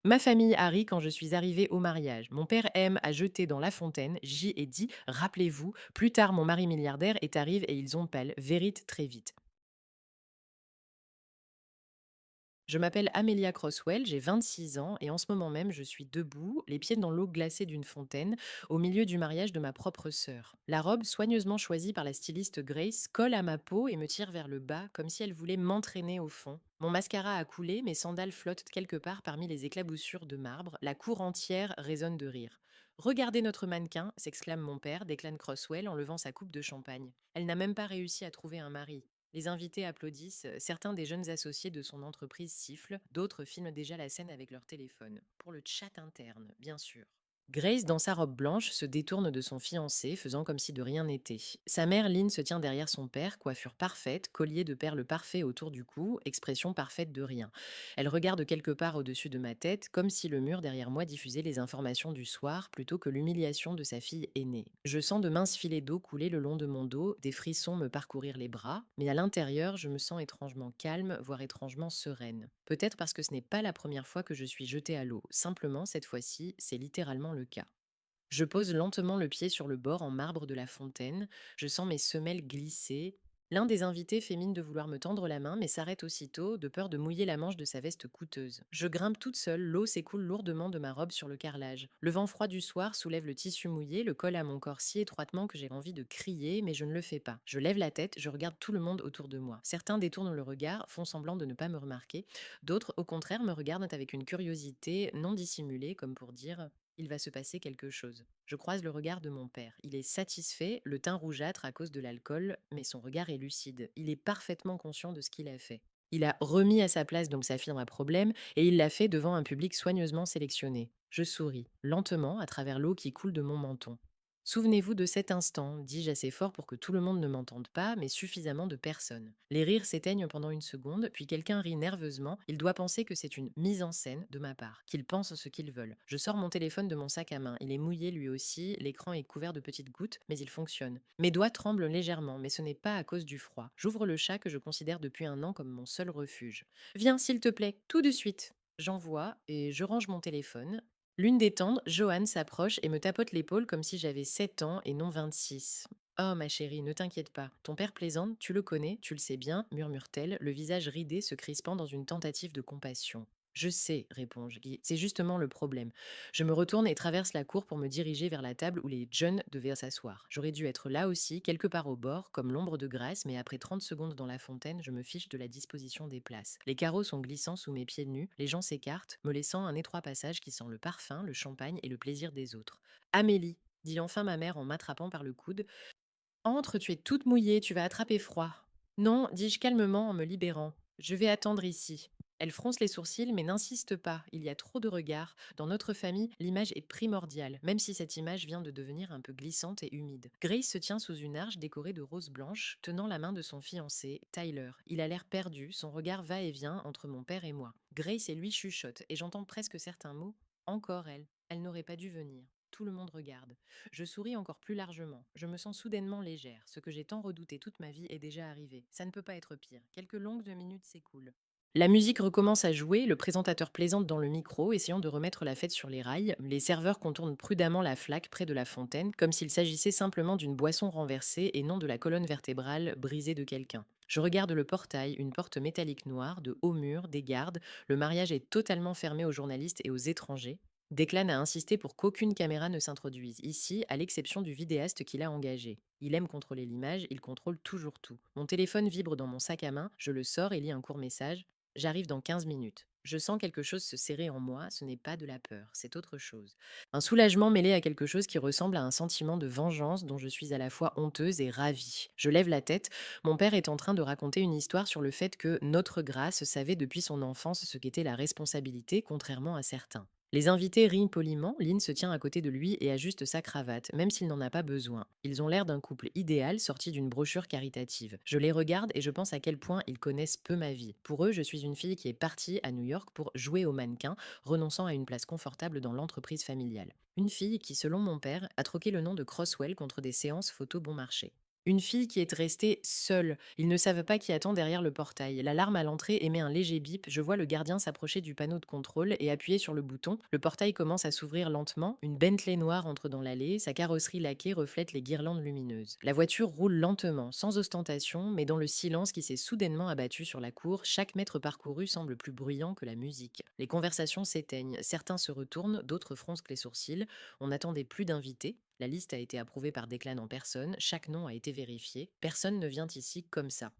Ma famille a ri quand je suis arrivée au mariage. Mon père aime à jeter dans la fontaine. J'y ai dit, rappelez-vous, plus tard mon mari milliardaire est arrivé et ils ont pelle, vérite très vite. Je m'appelle Amelia Crosswell, j'ai 26 ans et en ce moment même je suis debout, les pieds dans l'eau glacée d'une fontaine, au milieu du mariage de ma propre sœur. La robe, soigneusement choisie par la styliste Grace, colle à ma peau et me tire vers le bas, comme si elle voulait m'entraîner au fond. Mon mascara a coulé, mes sandales flottent quelque part parmi les éclaboussures de marbre, la cour entière résonne de rire. Regardez notre mannequin, s'exclame mon père, déclame Crosswell en levant sa coupe de champagne. Elle n'a même pas réussi à trouver un mari. Les invités applaudissent, certains des jeunes associés de son entreprise sifflent, d'autres filment déjà la scène avec leur téléphone. Pour le chat interne, bien sûr. Grace, dans sa robe blanche, se détourne de son fiancé, faisant comme si de rien n'était. Sa mère, Lynn, se tient derrière son père, coiffure parfaite, collier de perles parfait autour du cou, expression parfaite de rien. Elle regarde quelque part au-dessus de ma tête, comme si le mur derrière moi diffusait les informations du soir plutôt que l'humiliation de sa fille aînée. Je sens de minces filets d'eau couler le long de mon dos, des frissons me parcourir les bras, mais à l'intérieur, je me sens étrangement calme, voire étrangement sereine. Peut-être parce que ce n'est pas la première fois que je suis jetée à l'eau. Simplement, cette fois-ci, c'est littéralement le cas. Je pose lentement le pied sur le bord en marbre de la fontaine, je sens mes semelles glisser. L'un des invités fait mine de vouloir me tendre la main, mais s'arrête aussitôt, de peur de mouiller la manche de sa veste coûteuse. Je grimpe toute seule, l'eau s'écoule lourdement de ma robe sur le carrelage. Le vent froid du soir soulève le tissu mouillé, le colle à mon corps si étroitement que j'ai envie de crier, mais je ne le fais pas. Je lève la tête, je regarde tout le monde autour de moi. Certains détournent le regard, font semblant de ne pas me remarquer. D'autres, au contraire, me regardent avec une curiosité non dissimulée, comme pour dire il va se passer quelque chose. Je croise le regard de mon père. Il est satisfait, le teint rougeâtre à cause de l'alcool, mais son regard est lucide. Il est parfaitement conscient de ce qu'il a fait. Il a remis à sa place donc sa firme à problème et il l'a fait devant un public soigneusement sélectionné. Je souris, lentement, à travers l'eau qui coule de mon menton. Souvenez-vous de cet instant, dis-je assez fort pour que tout le monde ne m'entende pas, mais suffisamment de personnes. Les rires s'éteignent pendant une seconde, puis quelqu'un rit nerveusement. Il doit penser que c'est une mise en scène de ma part, qu'ils pensent ce qu'ils veulent. Je sors mon téléphone de mon sac à main. Il est mouillé lui aussi, l'écran est couvert de petites gouttes, mais il fonctionne. Mes doigts tremblent légèrement, mais ce n'est pas à cause du froid. J'ouvre le chat que je considère depuis un an comme mon seul refuge. Viens, s'il te plaît, tout de suite. J'envoie et je range mon téléphone. L'une des tendres, Joanne, s'approche et me tapote l'épaule comme si j'avais 7 ans et non 26. Oh, ma chérie, ne t'inquiète pas. Ton père plaisante, tu le connais, tu le sais bien, murmure-t-elle, le visage ridé se crispant dans une tentative de compassion. Je sais, répond-je. C'est justement le problème. Je me retourne et traverse la cour pour me diriger vers la table où les jeunes devaient s'asseoir. J'aurais dû être là aussi, quelque part au bord, comme l'ombre de Grâce, mais après 30 secondes dans la fontaine, je me fiche de la disposition des places. Les carreaux sont glissants sous mes pieds nus, les gens s'écartent, me laissant un étroit passage qui sent le parfum, le champagne et le plaisir des autres. Amélie, dit enfin ma mère en m'attrapant par le coude, entre, tu es toute mouillée, tu vas attraper froid. Non, dis-je calmement en me libérant. Je vais attendre ici. Elle fronce les sourcils, mais n'insiste pas. Il y a trop de regards. Dans notre famille, l'image est primordiale, même si cette image vient de devenir un peu glissante et humide. Grace se tient sous une arche décorée de roses blanches, tenant la main de son fiancé, Tyler. Il a l'air perdu, son regard va et vient entre mon père et moi. Grace et lui chuchotent, et j'entends presque certains mots. Encore elle. Elle n'aurait pas dû venir. Tout le monde regarde. Je souris encore plus largement. Je me sens soudainement légère. Ce que j'ai tant redouté toute ma vie est déjà arrivé. Ça ne peut pas être pire. Quelques longues minutes s'écoulent. La musique recommence à jouer, le présentateur plaisante dans le micro, essayant de remettre la fête sur les rails. Les serveurs contournent prudemment la flaque près de la fontaine, comme s'il s'agissait simplement d'une boisson renversée et non de la colonne vertébrale brisée de quelqu'un. Je regarde le portail, une porte métallique noire, de hauts murs, des gardes. Le mariage est totalement fermé aux journalistes et aux étrangers. Declan a insisté pour qu'aucune caméra ne s'introduise ici, à l'exception du vidéaste qu'il a engagé. Il aime contrôler l'image, il contrôle toujours tout. Mon téléphone vibre dans mon sac à main, je le sors et lis un court message. J'arrive dans 15 minutes. Je sens quelque chose se serrer en moi, ce n'est pas de la peur, c'est autre chose. Un soulagement mêlé à quelque chose qui ressemble à un sentiment de vengeance dont je suis à la fois honteuse et ravie. Je lève la tête, mon père est en train de raconter une histoire sur le fait que notre Grâce savait depuis son enfance ce qu'était la responsabilité, contrairement à certains. Les invités rient poliment, Lynn se tient à côté de lui et ajuste sa cravate, même s'il n'en a pas besoin. Ils ont l'air d'un couple idéal sorti d'une brochure caritative. Je les regarde et je pense à quel point ils connaissent peu ma vie. Pour eux, je suis une fille qui est partie à New York pour jouer au mannequin, renonçant à une place confortable dans l'entreprise familiale. Une fille qui, selon mon père, a troqué le nom de Crosswell contre des séances photo bon marché. Une fille qui est restée seule. Ils ne savent pas qui attend derrière le portail. L'alarme à l'entrée émet un léger bip. Je vois le gardien s'approcher du panneau de contrôle et appuyer sur le bouton. Le portail commence à s'ouvrir lentement. Une Bentley noire entre dans l'allée. Sa carrosserie laquée reflète les guirlandes lumineuses. La voiture roule lentement, sans ostentation, mais dans le silence qui s'est soudainement abattu sur la cour, chaque mètre parcouru semble plus bruyant que la musique. Les conversations s'éteignent. Certains se retournent, d'autres froncent les sourcils. On n'attendait plus d'invités. La liste a été approuvée par Declan en personne, chaque nom a été vérifié, personne ne vient ici comme ça.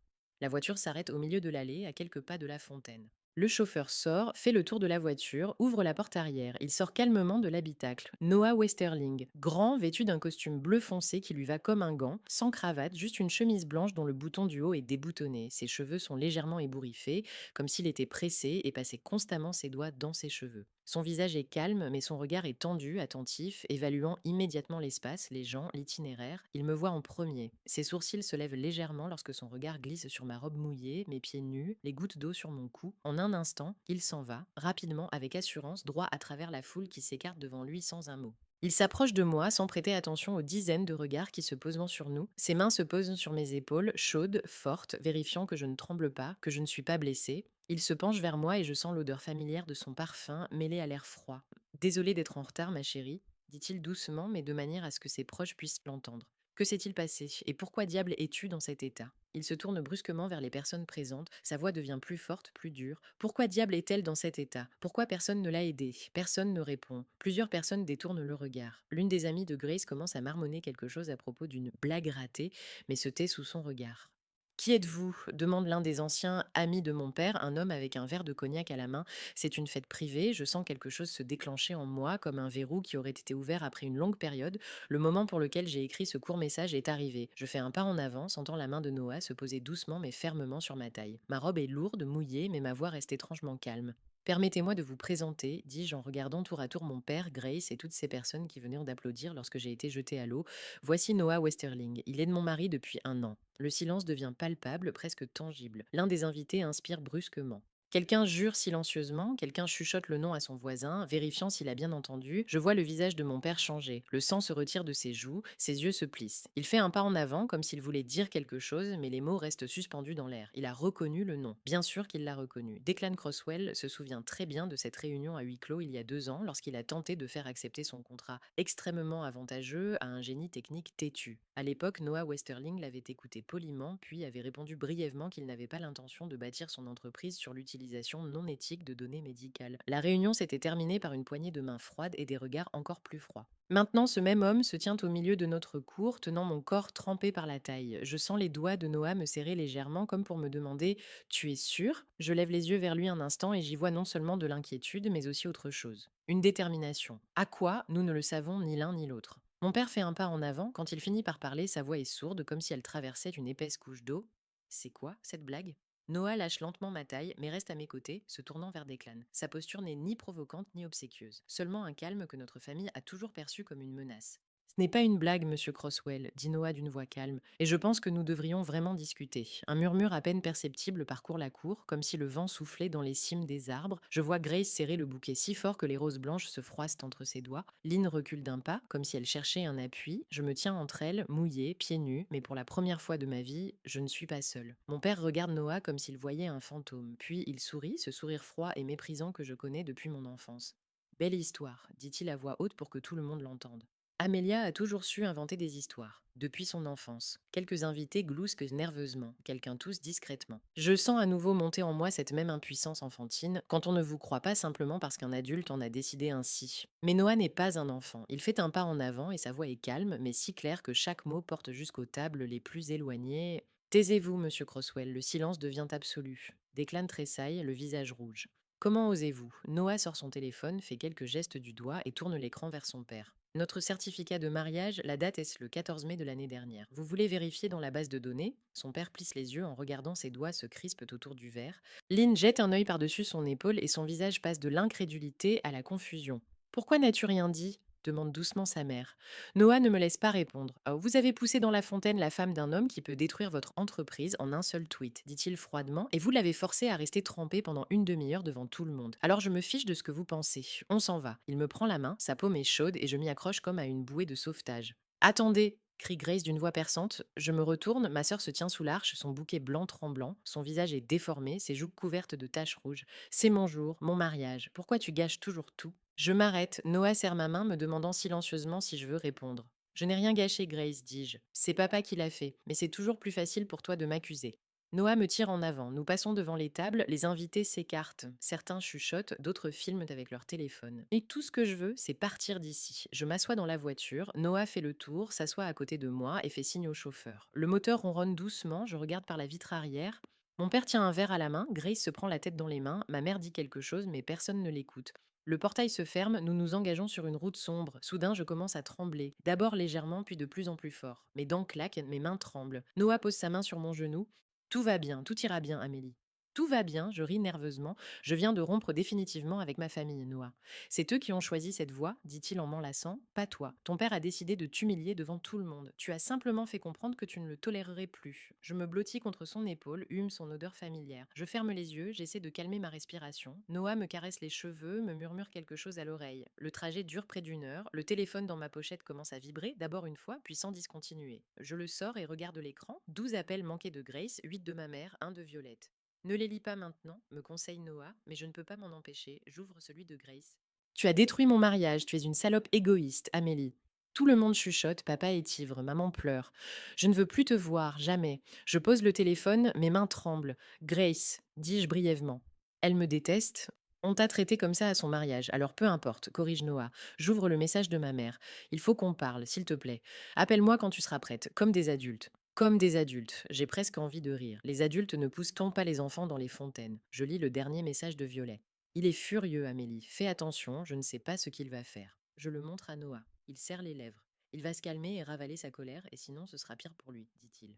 La voiture s'arrête au milieu de l'allée, à quelques pas de la fontaine. Le chauffeur sort, fait le tour de la voiture, ouvre la porte arrière. Il sort calmement de l'habitacle. Noah Westerling, grand, vêtu d'un costume bleu foncé qui lui va comme un gant, sans cravate, juste une chemise blanche dont le bouton du haut est déboutonné. Ses cheveux sont légèrement ébouriffés, comme s'il était pressé et passait constamment ses doigts dans ses cheveux. Son visage est calme, mais son regard est tendu, attentif, évaluant immédiatement l'espace, les gens, l'itinéraire. Il me voit en premier. Ses sourcils se lèvent légèrement lorsque son regard glisse sur ma robe mouillée, mes pieds nus, les gouttes d'eau sur mon cou. En un instant, il s'en va, rapidement, avec assurance, droit à travers la foule qui s'écarte devant lui sans un mot. Il s'approche de moi sans prêter attention aux dizaines de regards qui se poseront sur nous. Ses mains se posent sur mes épaules, chaudes, fortes, vérifiant que je ne tremble pas, que je ne suis pas blessée. Il se penche vers moi et je sens l'odeur familière de son parfum mêlée à l'air froid. Désolé d'être en retard, ma chérie, dit-il doucement, mais de manière à ce que ses proches puissent l'entendre. Que s'est-il passé et pourquoi diable es-tu dans cet état? Il se tourne brusquement vers les personnes présentes, sa voix devient plus forte, plus dure. Pourquoi diable est-elle dans cet état? Pourquoi personne ne l'a aidée? Personne ne répond. Plusieurs personnes détournent le regard. L'une des amies de Grace commence à marmonner quelque chose à propos d'une blague ratée, mais se tait sous son regard. Qui êtes-vous? Demande l'un des anciens amis de mon père, un homme avec un verre de cognac à la main. C'est une fête privée, je sens quelque chose se déclencher en moi, comme un verrou qui aurait été ouvert après une longue période. Le moment pour lequel j'ai écrit ce court message est arrivé. Je fais un pas en avant, sentant la main de Noah se poser doucement mais fermement sur ma taille. Ma robe est lourde, mouillée, mais ma voix reste étrangement calme. Permettez-moi de vous présenter, dis-je en regardant tour à tour mon père, Grace et toutes ces personnes qui venaient d'applaudir lorsque j'ai été jetée à l'eau. Voici Noah Westerling. Il est de mon mari depuis un an. Le silence devient palpable, presque tangible. L'un des invités inspire brusquement. Quelqu'un jure silencieusement, quelqu'un chuchote le nom à son voisin, vérifiant s'il a bien entendu. Je vois le visage de mon père changer. Le sang se retire de ses joues, ses yeux se plissent. Il fait un pas en avant, comme s'il voulait dire quelque chose, mais les mots restent suspendus dans l'air. Il a reconnu le nom. Bien sûr qu'il l'a reconnu. Declan Crosswell se souvient très bien de cette réunion à huis clos il y a 2 ans, lorsqu'il a tenté de faire accepter son contrat extrêmement avantageux à un génie technique têtu. À l'époque, Noah Westerling l'avait écouté poliment, puis avait répondu brièvement qu'il n'avait pas l'intention de bâtir son entreprise sur l'utilisation non éthique de données médicales. La réunion s'était terminée par une poignée de mains froides et des regards encore plus froids. Maintenant, ce même homme se tient au milieu de notre cour, tenant mon corps trempé par la taille. Je sens les doigts de Noah me serrer légèrement, comme pour me demander: Tu es sûr? Je lève les yeux vers lui un instant et j'y vois non seulement de l'inquiétude, mais aussi autre chose. Une détermination. À quoi? Nous ne le savons ni l'un ni l'autre. Mon père fait un pas en avant. Quand il finit par parler, sa voix est sourde, comme si elle traversait une épaisse couche d'eau. C'est quoi, cette blague? Noah lâche lentement ma taille, mais reste à mes côtés, se tournant vers Declan. Sa posture n'est ni provocante ni obséquieuse, seulement un calme que notre famille a toujours perçu comme une menace. Ce n'est pas une blague, monsieur Crosswell, dit Noah d'une voix calme, et je pense que nous devrions vraiment discuter. Un murmure à peine perceptible parcourt la cour, comme si le vent soufflait dans les cimes des arbres. Je vois Grace serrer le bouquet si fort que les roses blanches se froissent entre ses doigts. Lynn recule d'un pas, comme si elle cherchait un appui. Je me tiens entre elles, mouillée, pieds nus, mais pour la première fois de ma vie, je ne suis pas seule. Mon père regarde Noah comme s'il voyait un fantôme, puis il sourit, ce sourire froid et méprisant que je connais depuis mon enfance. Belle histoire, dit-il à voix haute pour que tout le monde l'entende. Amélia a toujours su inventer des histoires, depuis son enfance. Quelques invités glousquent nerveusement, quelqu'un tousse discrètement. Je sens à nouveau monter en moi cette même impuissance enfantine, quand on ne vous croit pas simplement parce qu'un adulte en a décidé ainsi. Mais Noah n'est pas un enfant. Il fait un pas en avant et sa voix est calme, mais si claire que chaque mot porte jusqu'aux tables les plus éloignées. Taisez-vous, monsieur Crosswell, le silence devient absolu. Declan tressaille, le visage rouge. Comment osez-vous? Noah sort son téléphone, fait quelques gestes du doigt et tourne l'écran vers son père. Notre certificat de mariage, la date est le 14 mai de l'année dernière. Vous voulez vérifier dans la base de données? Son père plisse les yeux en regardant ses doigts se crispent autour du verre. Lynn jette un œil par-dessus son épaule et son visage passe de l'incrédulité à la confusion. Pourquoi n'as-tu rien dit? Demande doucement sa mère. Noah ne me laisse pas répondre. Oh, vous avez poussé dans la fontaine la femme d'un homme qui peut détruire votre entreprise en un seul tweet, dit-il froidement, et vous l'avez forcé à rester trempé pendant une demi-heure devant tout le monde. Alors je me fiche de ce que vous pensez. On s'en va. Il me prend la main, sa paume est chaude et je m'y accroche comme à une bouée de sauvetage. Attendez! Crie Grace d'une voix perçante. Je me retourne, ma sœur se tient sous l'arche, son bouquet blanc tremblant, son visage est déformé, ses joues couvertes de taches rouges. C'est mon jour, mon mariage. Pourquoi tu gâches toujours tout? Je m'arrête. Noah serre ma main, me demandant silencieusement si je veux répondre. Je n'ai rien gâché, Grace, dis-je. C'est papa qui l'a fait, mais c'est toujours plus facile pour toi de m'accuser. Noah me tire en avant. Nous passons devant les tables, les invités s'écartent. Certains chuchotent, d'autres filment avec leur téléphone. Et tout ce que je veux, c'est partir d'ici. Je m'assois dans la voiture, Noah fait le tour, s'assoit à côté de moi et fait signe au chauffeur. Le moteur ronronne doucement, je regarde par la vitre arrière. Mon père tient un verre à la main, Grace se prend la tête dans les mains, ma mère dit quelque chose, mais personne ne l'écoute. Le portail se ferme, nous nous engageons sur une route sombre. Soudain, je commence à trembler. D'abord légèrement, puis de plus en plus fort. Mes dents claquent, mes mains tremblent. Noah pose sa main sur mon genou. Tout va bien, tout ira bien, Amélie. Tout va bien, je ris nerveusement. Je viens de rompre définitivement avec ma famille, Noah. C'est eux qui ont choisi cette voie, dit-il en m'enlaçant, pas toi. Ton père a décidé de t'humilier devant tout le monde. Tu as simplement fait comprendre que tu ne le tolérerais plus. Je me blottis contre son épaule, hume son odeur familière. Je ferme les yeux, j'essaie de calmer ma respiration. Noah me caresse les cheveux, me murmure quelque chose à l'oreille. Le trajet dure près d'une heure. Le téléphone dans ma pochette commence à vibrer, d'abord une fois, puis sans discontinuer. Je le sors et regarde l'écran. 12 appels manqués de Grace, 8 de ma mère, un de Violette. Ne les lis pas maintenant, me conseille Noah, mais je ne peux pas m'en empêcher, j'ouvre celui de Grace. Tu as détruit mon mariage, tu es une salope égoïste, Amélie. Tout le monde chuchote, papa est ivre, maman pleure. Je ne veux plus te voir, jamais. Je pose le téléphone, mes mains tremblent. Grace, dis-je brièvement. Elle me déteste. On t'a traité comme ça à son mariage, alors peu importe, corrige Noah. J'ouvre le message de ma mère. Il faut qu'on parle, s'il te plaît. Appelle-moi quand tu seras prête, comme des adultes. Comme des adultes, j'ai presque envie de rire. Les adultes ne poussent-on pas les enfants dans les fontaines? Je lis le dernier message de Violet. Il est furieux, Amélie. Fais attention, je ne sais pas ce qu'il va faire. Je le montre à Noah. Il serre les lèvres. Il va se calmer et ravaler sa colère, et sinon ce sera pire pour lui, dit-il.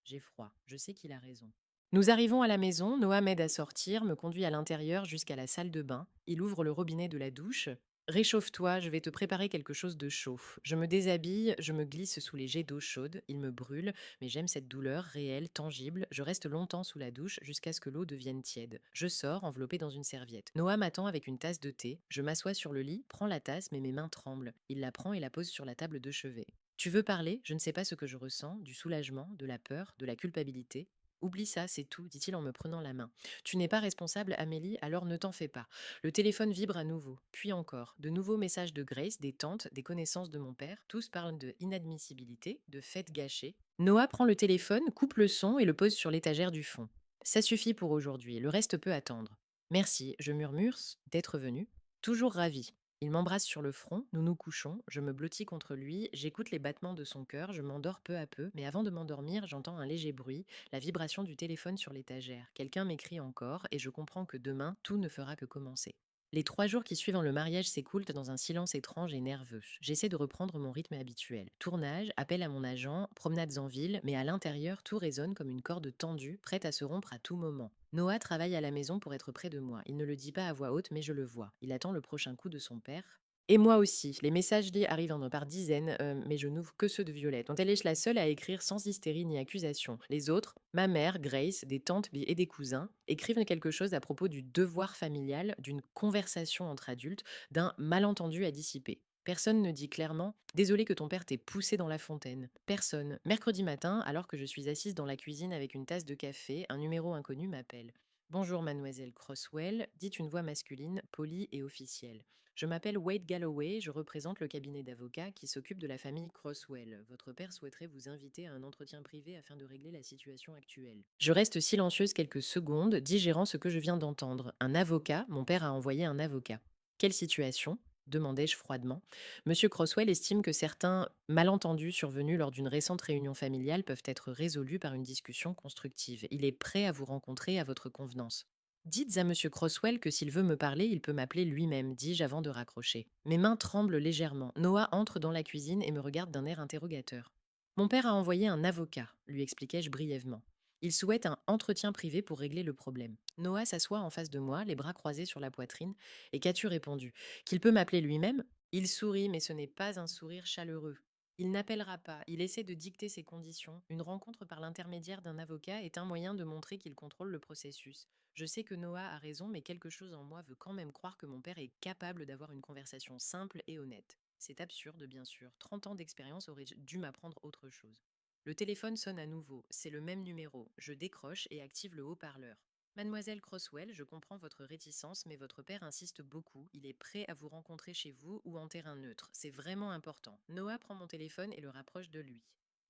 J'ai froid. Je sais qu'il a raison. Nous arrivons à la maison, Noah m'aide à sortir, me conduit à l'intérieur jusqu'à la salle de bain. Il ouvre le robinet de la douche. Réchauffe-toi, je vais te préparer quelque chose de chaud. Je me déshabille, je me glisse sous les jets d'eau chaude, il me brûle, mais j'aime cette douleur réelle, tangible. Je reste longtemps sous la douche jusqu'à ce que l'eau devienne tiède. Je sors, enveloppée dans une serviette. Noah m'attend avec une tasse de thé. Je m'assois sur le lit, prends la tasse, mais mes mains tremblent. Il la prend et la pose sur la table de chevet. Tu veux parler? Je ne sais pas ce que je ressens, du soulagement, de la peur, de la culpabilité. Oublie ça, c'est tout, dit-il en me prenant la main. Tu n'es pas responsable, Amélie, alors ne t'en fais pas. Le téléphone vibre à nouveau, puis encore. De nouveaux messages de Grace, des tantes, des connaissances de mon père. Tous parlent de inadmissibilité, de fêtes gâchées. Noah prend le téléphone, coupe le son et le pose sur l'étagère du fond. Ça suffit pour aujourd'hui, le reste peut attendre. Merci, je murmure, d'être venu. Toujours ravi. Il m'embrasse sur le front, nous nous couchons, je me blottis contre lui, j'écoute les battements de son cœur, je m'endors peu à peu, mais avant de m'endormir, j'entends un léger bruit, la vibration du téléphone sur l'étagère. Quelqu'un m'écrit encore, et je comprends que demain, tout ne fera que commencer. Les 3 jours qui suivent le mariage s'écoulent dans un silence étrange et nerveux. J'essaie de reprendre mon rythme habituel. Tournage, appel à mon agent, promenades en ville, mais à l'intérieur, tout résonne comme une corde tendue, prête à se rompre à tout moment. Noah travaille à la maison pour être près de moi. Il ne le dit pas à voix haute, mais je le vois. Il attend le prochain coup de son père. Et moi aussi. Les messages arrivent par dizaines, mais je n'ouvre que ceux de Violette, dont elle est la seule à écrire sans hystérie ni accusation. Les autres, ma mère, Grace, des tantes et des cousins, écrivent quelque chose à propos du devoir familial, d'une conversation entre adultes, d'un malentendu à dissiper. Personne ne dit clairement «Désolé que ton père t'ait poussé dans la fontaine». Personne. Mercredi matin, alors que je suis assise dans la cuisine avec une tasse de café, un numéro inconnu m'appelle. Bonjour, mademoiselle Crosswell, dit une voix masculine, polie et officielle. Je m'appelle Wade Galloway, je représente le cabinet d'avocats qui s'occupe de la famille Crosswell. Votre père souhaiterait vous inviter à un entretien privé afin de régler la situation actuelle. Je reste silencieuse quelques secondes, digérant ce que je viens d'entendre. Un avocat, mon père a envoyé un avocat. Quelle situation? Demandai-je froidement. Monsieur Crosswell estime que certains malentendus survenus lors d'une récente réunion familiale peuvent être résolus par une discussion constructive. Il est prêt à vous rencontrer à votre convenance. Dites à Monsieur Crosswell que s'il veut me parler, il peut m'appeler lui-même, dis-je avant de raccrocher. Mes mains tremblent légèrement. Noah entre dans la cuisine et me regarde d'un air interrogateur. Mon père a envoyé un avocat, lui expliquai-je brièvement. Il souhaite un entretien privé pour régler le problème. Noah s'assoit en face de moi, les bras croisés sur la poitrine. Et qu'as-tu répondu? Qu'il peut m'appeler lui-même? Il sourit, mais ce n'est pas un sourire chaleureux. Il n'appellera pas, il essaie de dicter ses conditions. Une rencontre par l'intermédiaire d'un avocat est un moyen de montrer qu'il contrôle le processus. Je sais que Noah a raison, mais quelque chose en moi veut quand même croire que mon père est capable d'avoir une conversation simple et honnête. C'est absurde, bien sûr. 30 ans d'expérience auraient dû m'apprendre autre chose. Le téléphone sonne à nouveau. C'est le même numéro. Je décroche et active le haut-parleur. Mademoiselle Crosswell, je comprends votre réticence, mais votre père insiste beaucoup. Il est prêt à vous rencontrer chez vous ou en terrain neutre. C'est vraiment important. Noah prend mon téléphone et le rapproche de lui.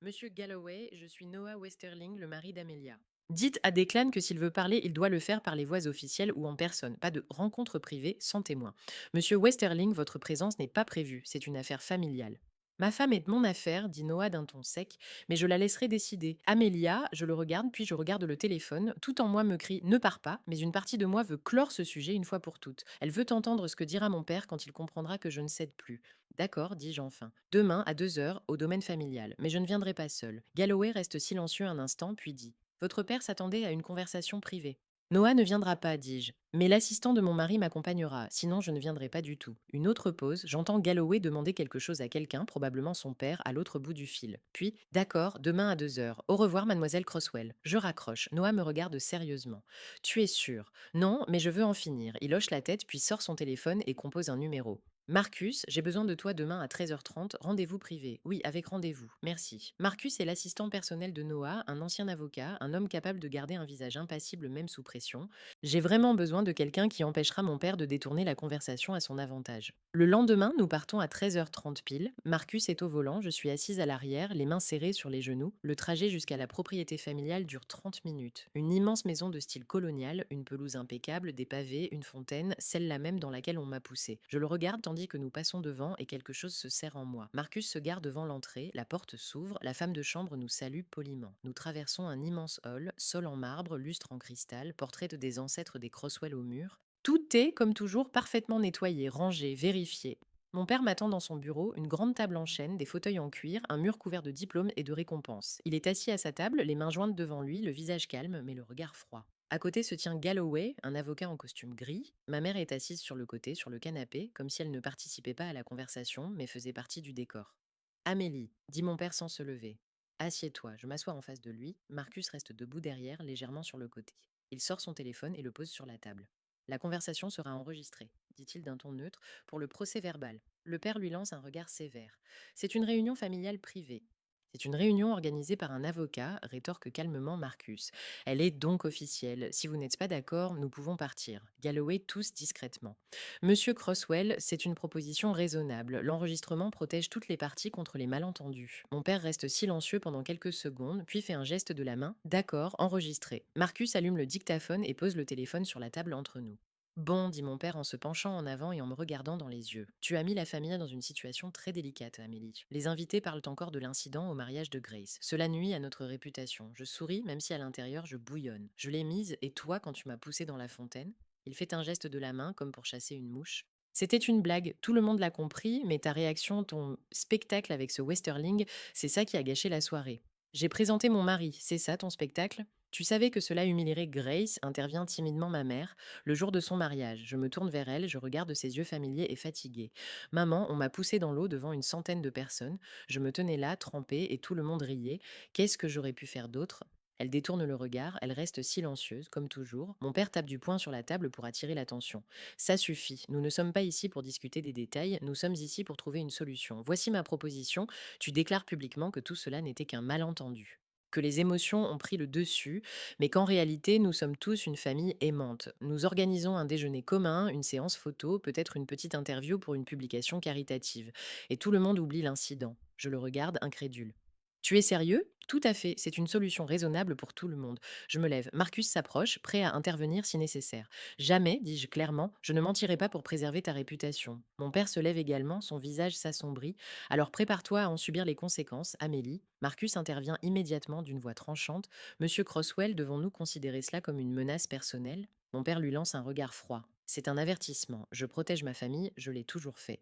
Monsieur Galloway, je suis Noah Westerling, le mari d'Amelia. Dites à Declan que s'il veut parler, il doit le faire par les voies officielles ou en personne. Pas de rencontre privée sans témoin. Monsieur Westerling, votre présence n'est pas prévue. C'est une affaire familiale. Ma femme est mon affaire, dit Noah d'un ton sec, mais je la laisserai décider. Amélia, je le regarde, puis je regarde le téléphone. Tout en moi me crie ne pars pas, mais une partie de moi veut clore ce sujet une fois pour toutes. Elle veut entendre ce que dira mon père quand il comprendra que je ne cède plus. D'accord, dis-je enfin. Demain, à 2 heures, au domaine familial. Mais je ne viendrai pas seul. Galloway reste silencieux un instant, puis dit votre père s'attendait à une conversation privée. Noah ne viendra pas, dis-je. Mais l'assistant de mon mari m'accompagnera, sinon je ne viendrai pas du tout. Une autre pause, j'entends Galloway demander quelque chose à quelqu'un, probablement son père, à l'autre bout du fil. Puis, d'accord, demain à 2 heures. Au revoir, mademoiselle Crosswell. Je raccroche. Noah me regarde sérieusement. Tu es sûr? Non, mais je veux en finir. Il hoche la tête, puis sort son téléphone et compose un numéro. Marcus, j'ai besoin de toi demain à 13h30, rendez-vous privé. Oui, avec rendez-vous. Merci. Marcus est l'assistant personnel de Noah, un ancien avocat, un homme capable de garder un visage impassible même sous pression. J'ai vraiment besoin de quelqu'un qui empêchera mon père de détourner la conversation à son avantage. Le lendemain, nous partons à 13h30 pile. Marcus est au volant, je suis assise à l'arrière, les mains serrées sur les genoux. Le trajet jusqu'à la propriété familiale dure 30 minutes. Une immense maison de style colonial, une pelouse impeccable, des pavés, une fontaine, celle-là même dans laquelle on m'a poussé. Je le regarde tandis que nous passons devant et quelque chose se serre en moi. Marcus se gare devant l'entrée, la porte s'ouvre, la femme de chambre nous salue poliment. Nous traversons un immense hall, sol en marbre, lustre en cristal, portrait des ancêtres des Croswell au mur. Tout est, comme toujours, parfaitement nettoyé, rangé, vérifié. Mon père m'attend dans son bureau, une grande table en chêne, des fauteuils en cuir, un mur couvert de diplômes et de récompenses. Il est assis à sa table, les mains jointes devant lui, le visage calme, mais le regard froid. À côté se tient Galloway, un avocat en costume gris. Ma mère est assise sur le côté, sur le canapé, comme si elle ne participait pas à la conversation, mais faisait partie du décor. Amélie, dit mon père sans se lever. Assieds-toi, je m'assois en face de lui. Marcus reste debout derrière, légèrement sur le côté. Il sort son téléphone et le pose sur la table. La conversation sera enregistrée, dit-il d'un ton neutre, pour le procès verbal. Le père lui lance un regard sévère. C'est une réunion familiale privée. C'est une réunion organisée par un avocat, rétorque calmement Marcus. Elle est donc officielle. Si vous n'êtes pas d'accord, nous pouvons partir. Galloway tousse discrètement. Monsieur Crosswell, c'est une proposition raisonnable. L'enregistrement protège toutes les parties contre les malentendus. Mon père reste silencieux pendant quelques secondes, puis fait un geste de la main. D'accord, enregistré. Marcus allume le dictaphone et pose le téléphone sur la table entre nous. Bon, dit mon père en se penchant en avant et en me regardant dans les yeux. Tu as mis la famille dans une situation très délicate, Amélie. Les invités parlent encore de l'incident au mariage de Grace. Cela nuit à notre réputation. Je souris, même si à l'intérieur je bouillonne. Je l'ai mise, et toi, quand tu m'as poussé dans la fontaine? Il fait un geste de la main, comme pour chasser une mouche. C'était une blague, tout le monde l'a compris, mais ta réaction, ton spectacle avec ce Westerling, c'est ça qui a gâché la soirée. J'ai présenté mon mari, c'est ça ton spectacle? Tu savais que cela humilierait Grace, intervient timidement ma mère. Le jour de son mariage, je me tourne vers elle, je regarde ses yeux familiers et fatigués. Maman, on m'a poussé dans l'eau devant une centaine de personnes. Je me tenais là, trempée, et tout le monde riait. Qu'est-ce que j'aurais pu faire d'autre? Elle détourne le regard, elle reste silencieuse, comme toujours. Mon père tape du poing sur la table pour attirer l'attention. Ça suffit, nous ne sommes pas ici pour discuter des détails, nous sommes ici pour trouver une solution. Voici ma proposition, tu déclares publiquement que tout cela n'était qu'un malentendu. Que les émotions ont pris le dessus, mais qu'en réalité, nous sommes tous une famille aimante. Nous organisons un déjeuner commun, une séance photo, peut-être une petite interview pour une publication caritative. Et tout le monde oublie l'incident. Je le regarde, incrédule. Tu es sérieux? Tout à fait, c'est une solution raisonnable pour tout le monde. Je me lève. Marcus s'approche, prêt à intervenir si nécessaire. Jamais, dis-je clairement, je ne mentirai pas pour préserver ta réputation. Mon père se lève également, son visage s'assombrit. Alors prépare-toi à en subir les conséquences, Amélie. Marcus intervient immédiatement d'une voix tranchante. Monsieur Crosswell, devons-nous considérer cela comme une menace personnelle? Mon père lui lance un regard froid. C'est un avertissement. Je protège ma famille, je l'ai toujours fait.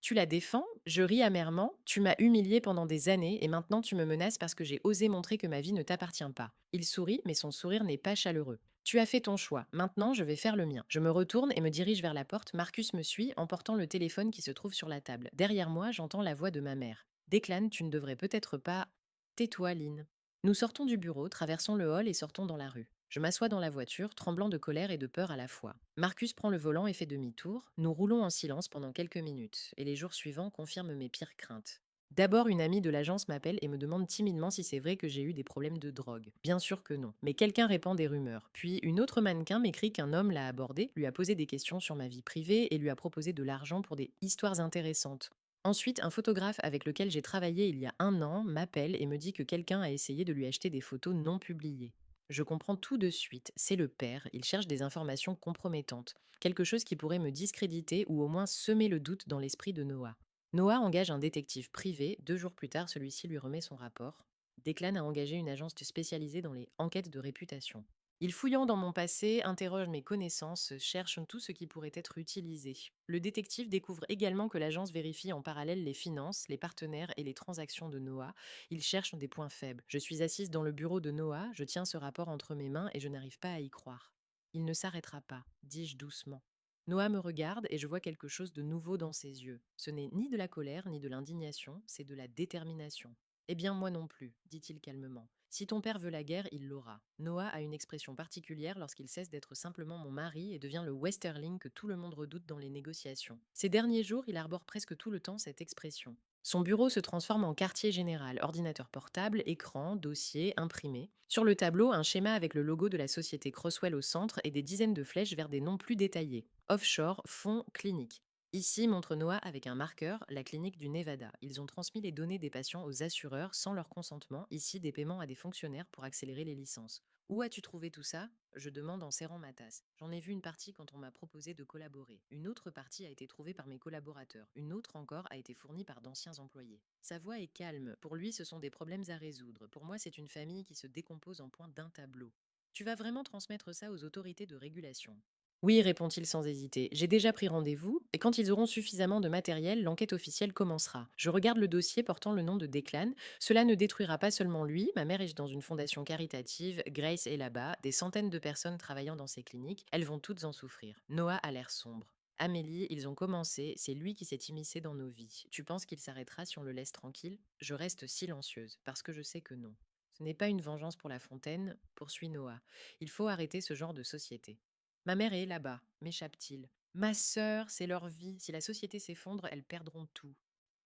Tu la défends? Je ris amèrement. Tu m'as humiliée pendant des années et maintenant tu me menaces parce que j'ai osé montrer que ma vie ne t'appartient pas. Il sourit, mais son sourire n'est pas chaleureux. Tu as fait ton choix. Maintenant, je vais faire le mien. Je me retourne et me dirige vers la porte. Marcus me suit, emportant le téléphone qui se trouve sur la table. Derrière moi, j'entends la voix de ma mère. Déclane, tu ne devrais peut-être pas. Tais-toi, Lynn. Nous sortons du bureau, traversons le hall et sortons dans la rue. Je m'assois dans la voiture, tremblant de colère et de peur à la fois. Marcus prend le volant et fait demi-tour. Nous roulons en silence pendant quelques minutes, et les jours suivants confirment mes pires craintes. D'abord, une amie de l'agence m'appelle et me demande timidement si c'est vrai que j'ai eu des problèmes de drogue. Bien sûr que non. Mais quelqu'un répand des rumeurs. Puis, une autre mannequin m'écrit qu'un homme l'a abordée, lui a posé des questions sur ma vie privée et lui a proposé de l'argent pour des histoires intéressantes. Ensuite, un photographe avec lequel j'ai travaillé il y a un an m'appelle et me dit que quelqu'un a essayé de lui acheter des photos non publiées. Je comprends tout de suite, c'est le père, il cherche des informations compromettantes, quelque chose qui pourrait me discréditer ou au moins semer le doute dans l'esprit de Noah. Noah engage un détective privé, 2 jours plus tard celui-ci lui remet son rapport. Declan a engagé une agence spécialisée dans les enquêtes de réputation. Il fouillant dans mon passé, interroge mes connaissances, cherche tout ce qui pourrait être utilisé. Le détective découvre également que l'agence vérifie en parallèle les finances, les partenaires et les transactions de Noah. Il cherche des points faibles. Je suis assise dans le bureau de Noah, je tiens ce rapport entre mes mains et je n'arrive pas à y croire. Il ne s'arrêtera pas, dis-je doucement. Noah me regarde et je vois quelque chose de nouveau dans ses yeux. Ce n'est ni de la colère ni de l'indignation, c'est de la détermination. Eh bien, moi non plus, dit-il calmement. Si ton père veut la guerre, il l'aura. Noah a une expression particulière lorsqu'il cesse d'être simplement mon mari et devient le Westerling que tout le monde redoute dans les négociations. Ces derniers jours, il arbore presque tout le temps cette expression. Son bureau se transforme en quartier général, ordinateur portable, écran, dossier, imprimé. Sur le tableau, un schéma avec le logo de la société Crosswell au centre et des dizaines de flèches vers des noms plus détaillés. Offshore, fonds, clinique. Ici, montre Noah avec un marqueur, la clinique du Nevada. Ils ont transmis les données des patients aux assureurs sans leur consentement, ici des paiements à des fonctionnaires pour accélérer les licences. Où as-tu trouvé tout ça? Je demande en serrant ma tasse. J'en ai vu une partie quand on m'a proposé de collaborer. Une autre partie a été trouvée par mes collaborateurs. Une autre encore a été fournie par d'anciens employés. Sa voix est calme. Pour lui, ce sont des problèmes à résoudre. Pour moi, c'est une famille qui se décompose en point d'un tableau. Tu vas vraiment transmettre ça aux autorités de régulation? Oui, répond-il sans hésiter. J'ai déjà pris rendez-vous, et quand ils auront suffisamment de matériel, l'enquête officielle commencera. Je regarde le dossier portant le nom de Declan. Cela ne détruira pas seulement lui, ma mère est dans une fondation caritative, Grace est là-bas, des centaines de personnes travaillant dans ces cliniques, elles vont toutes en souffrir. Noah a l'air sombre. Amélie, ils ont commencé, c'est lui qui s'est immiscé dans nos vies. Tu penses qu'il s'arrêtera si on le laisse tranquille? Je reste silencieuse, parce que je sais que non. Ce n'est pas une vengeance pour la fontaine, poursuit Noah. Il faut arrêter ce genre de société. Ma mère est là-bas, m'échappe-t-il. Ma sœur, c'est leur vie. Si la société s'effondre, elles perdront tout.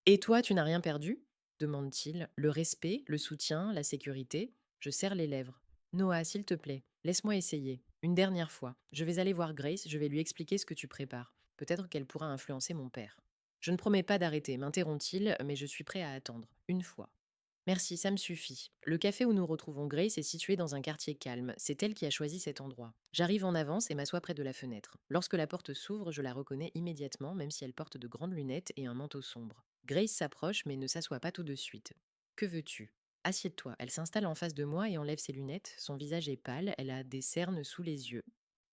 Et toi, tu n'as rien perdu? Demande-t-il. Le respect, le soutien, la sécurité? Je serre les lèvres. Noah, s'il te plaît, laisse-moi essayer. Une dernière fois. Je vais aller voir Grace, je vais lui expliquer ce que tu prépares. Peut-être qu'elle pourra influencer mon père. Je ne promets pas d'arrêter, m'interrompt-il, mais je suis prêt à attendre. Une fois. Merci, ça me suffit. Le café où nous retrouvons Grace est situé dans un quartier calme. C'est elle qui a choisi cet endroit. J'arrive en avance et m'assois près de la fenêtre. Lorsque la porte s'ouvre, je la reconnais immédiatement, même si elle porte de grandes lunettes et un manteau sombre. Grace s'approche mais ne s'assoit pas tout de suite. Que veux-tu? Assieds-toi. Elle s'installe en face de moi et enlève ses lunettes. Son visage est pâle, elle a des cernes sous les yeux.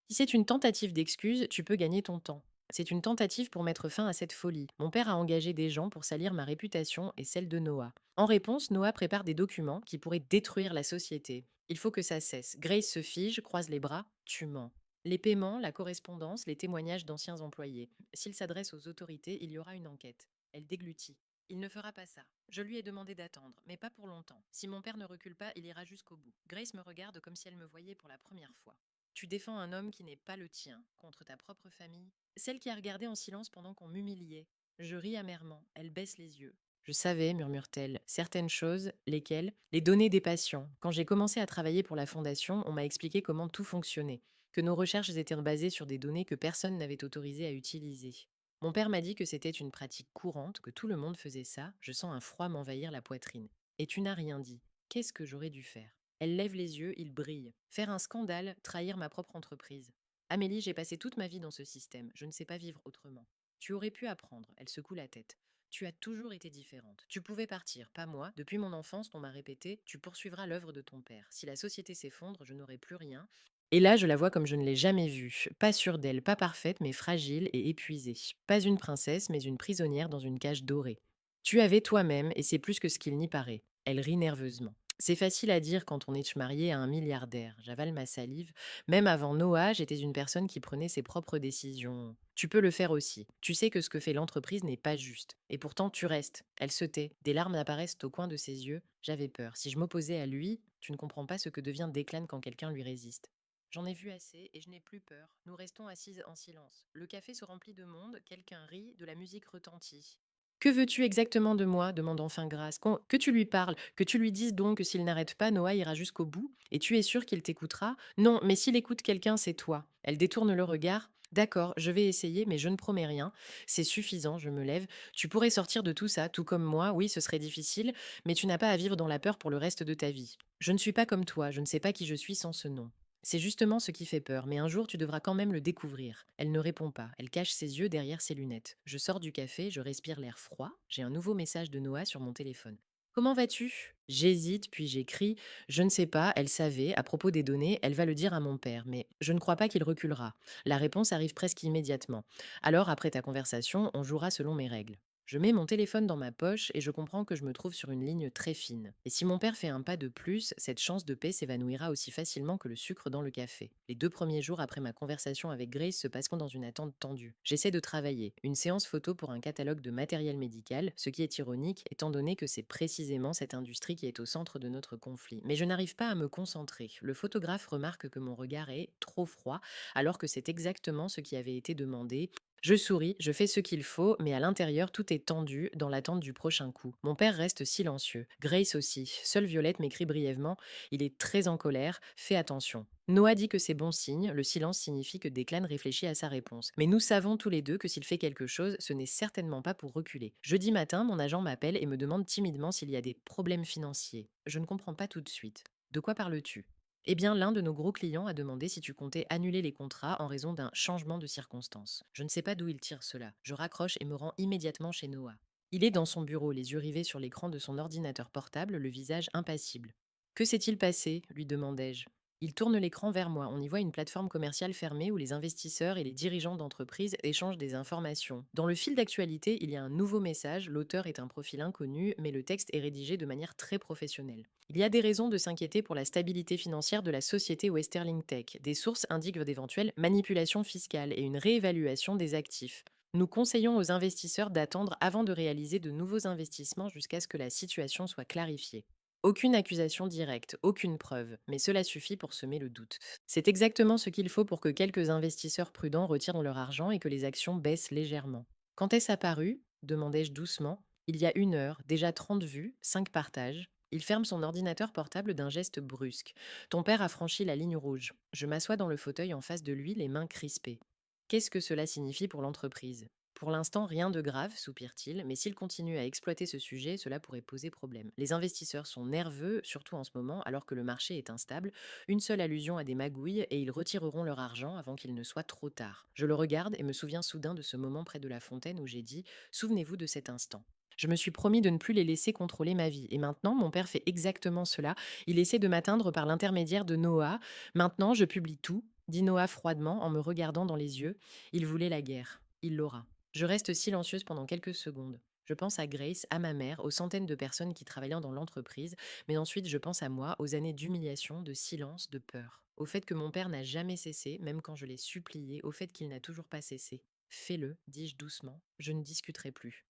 Si c'est une tentative d'excuse, tu peux gagner ton temps. C'est une tentative pour mettre fin à cette folie. Mon père a engagé des gens pour salir ma réputation et celle de Noah. En réponse, Noah prépare des documents qui pourraient détruire la société. Il faut que ça cesse. Grace se fige, croise les bras, tu mens. Les paiements, la correspondance, les témoignages d'anciens employés. S'il s'adresse aux autorités, il y aura une enquête. Elle déglutit. Il ne fera pas ça. Je lui ai demandé d'attendre, mais pas pour longtemps. Si mon père ne recule pas, il ira jusqu'au bout. Grace me regarde comme si elle me voyait pour la première fois. Tu défends un homme qui n'est pas le tien, contre ta propre famille, celle qui a regardé en silence pendant qu'on m'humiliait. Je ris amèrement, elle baisse les yeux. Je savais, murmure-t-elle, certaines choses, lesquelles? Les données des patients. Quand j'ai commencé à travailler pour la fondation, on m'a expliqué comment tout fonctionnait, que nos recherches étaient basées sur des données que personne n'avait autorisé à utiliser. Mon père m'a dit que c'était une pratique courante, que tout le monde faisait ça, je sens un froid m'envahir la poitrine. Et tu n'as rien dit. Qu'est-ce que j'aurais dû faire? Elle lève les yeux, ils brillent. Faire un scandale, trahir ma propre entreprise. Amélie, j'ai passé toute ma vie dans ce système. Je ne sais pas vivre autrement. Tu aurais pu apprendre. Elle secoue la tête. Tu as toujours été différente. Tu pouvais partir, pas moi. Depuis mon enfance, on m'a répété, tu poursuivras l'œuvre de ton père. Si la société s'effondre, je n'aurai plus rien. Et là, je la vois comme je ne l'ai jamais vue. Pas sûre d'elle, pas parfaite, mais fragile et épuisée. Pas une princesse, mais une prisonnière dans une cage dorée. Tu avais toi-même, et c'est plus que ce qu'il n'y paraît. Elle rit nerveusement. C'est facile à dire quand on est marié à un milliardaire. J'avale ma salive. Même avant Noah, j'étais une personne qui prenait ses propres décisions. Tu peux le faire aussi. Tu sais que ce que fait l'entreprise n'est pas juste. Et pourtant, tu restes. Elle se tait. Des larmes apparaissent au coin de ses yeux. J'avais peur. Si je m'opposais à lui, tu ne comprends pas ce que devient Declan quand quelqu'un lui résiste. J'en ai vu assez et je n'ai plus peur. Nous restons assises en silence. Le café se remplit de monde, quelqu'un rit, de la musique retentit. Que veux-tu exactement de moi demande enfin Grace. Que tu lui parles, que tu lui dises donc que s'il n'arrête pas, Noah ira jusqu'au bout. Et tu es sûr qu'il t'écoutera? Non, mais s'il écoute quelqu'un, c'est toi. Elle détourne le regard. D'accord, je vais essayer, mais je ne promets rien. C'est suffisant, je me lève. Tu pourrais sortir de tout ça, tout comme moi. Oui, ce serait difficile, mais tu n'as pas à vivre dans la peur pour le reste de ta vie. Je ne suis pas comme toi, je ne sais pas qui je suis sans ce nom. C'est justement ce qui fait peur, mais un jour tu devras quand même le découvrir. Elle ne répond pas, elle cache ses yeux derrière ses lunettes. Je sors du café, je respire l'air froid, j'ai un nouveau message de Noah sur mon téléphone. Comment vas-tu? J'hésite, puis j'écris. Je ne sais pas, elle savait, à propos des données, elle va le dire à mon père, mais je ne crois pas qu'il reculera. La réponse arrive presque immédiatement. Alors, après ta conversation, on jouera selon mes règles. Je mets mon téléphone dans ma poche et je comprends que je me trouve sur une ligne très fine. Et si mon père fait un pas de plus, cette chance de paix s'évanouira aussi facilement que le sucre dans le café. Les 2 premiers jours après ma conversation avec Grace se passeront dans une attente tendue. J'essaie de travailler, une séance photo pour un catalogue de matériel médical, ce qui est ironique étant donné que c'est précisément cette industrie qui est au centre de notre conflit. Mais je n'arrive pas à me concentrer. Le photographe remarque que mon regard est trop froid, alors que c'est exactement ce qui avait été demandé. Je souris, je fais ce qu'il faut, mais à l'intérieur, tout est tendu dans l'attente du prochain coup. Mon père reste silencieux. Grace aussi. Seule Violette m'écrit brièvement. Il est très en colère. Fais attention. Noah dit que c'est bon signe. Le silence signifie que Declan réfléchit à sa réponse. Mais nous savons tous les deux que s'il fait quelque chose, ce n'est certainement pas pour reculer. Jeudi matin, mon agent m'appelle et me demande timidement s'il y a des problèmes financiers. Je ne comprends pas tout de suite. De quoi parles-tu? Eh bien, l'un de nos gros clients a demandé si tu comptais annuler les contrats en raison d'un changement de circonstances. Je ne sais pas d'où il tire cela. Je raccroche et me rends immédiatement chez Noah. Il est dans son bureau, les yeux rivés sur l'écran de son ordinateur portable, le visage impassible. Que s'est-il passé lui demandai-je. Il tourne l'écran vers moi. On y voit une plateforme commerciale fermée où les investisseurs et les dirigeants d'entreprise échangent des informations. Dans le fil d'actualité, il y a un nouveau message. L'auteur est un profil inconnu, mais le texte est rédigé de manière très professionnelle. Il y a des raisons de s'inquiéter pour la stabilité financière de la société Westerling Tech. Des sources indiquent d'éventuelles manipulations fiscales et une réévaluation des actifs. Nous conseillons aux investisseurs d'attendre avant de réaliser de nouveaux investissements jusqu'à ce que la situation soit clarifiée. Aucune accusation directe, aucune preuve, mais cela suffit pour semer le doute. C'est exactement ce qu'il faut pour que quelques investisseurs prudents retirent leur argent et que les actions baissent légèrement. Quand est-ce apparu demandai-je doucement. Il y a 1 heure, déjà 30 vues, 5 partages. Il ferme son ordinateur portable d'un geste brusque. Ton père a franchi la ligne rouge. Je m'assois dans le fauteuil en face de lui, les mains crispées. Qu'est-ce que cela signifie pour l'entreprise? Pour l'instant, rien de grave, soupire-t-il, mais s'il continue à exploiter ce sujet, cela pourrait poser problème. Les investisseurs sont nerveux, surtout en ce moment, alors que le marché est instable. Une seule allusion à des magouilles et ils retireront leur argent avant qu'il ne soit trop tard. Je le regarde et me souviens soudain de ce moment près de la fontaine où j'ai dit: Souvenez-vous de cet instant. Je me suis promis de ne plus les laisser contrôler ma vie. Et maintenant, mon père fait exactement cela. Il essaie de m'atteindre par l'intermédiaire de Noah. Maintenant, je publie tout, dit Noah froidement en me regardant dans les yeux. Il voulait la guerre. Il l'aura. Je reste silencieuse pendant quelques secondes. Je pense à Grace, à ma mère, aux centaines de personnes qui travaillaient dans l'entreprise, mais ensuite je pense à moi, aux années d'humiliation, de silence, de peur. Au fait que mon père n'a jamais cessé, même quand je l'ai supplié, au fait qu'il n'a toujours pas cessé. Fais-le, dis-je doucement, je ne discuterai plus.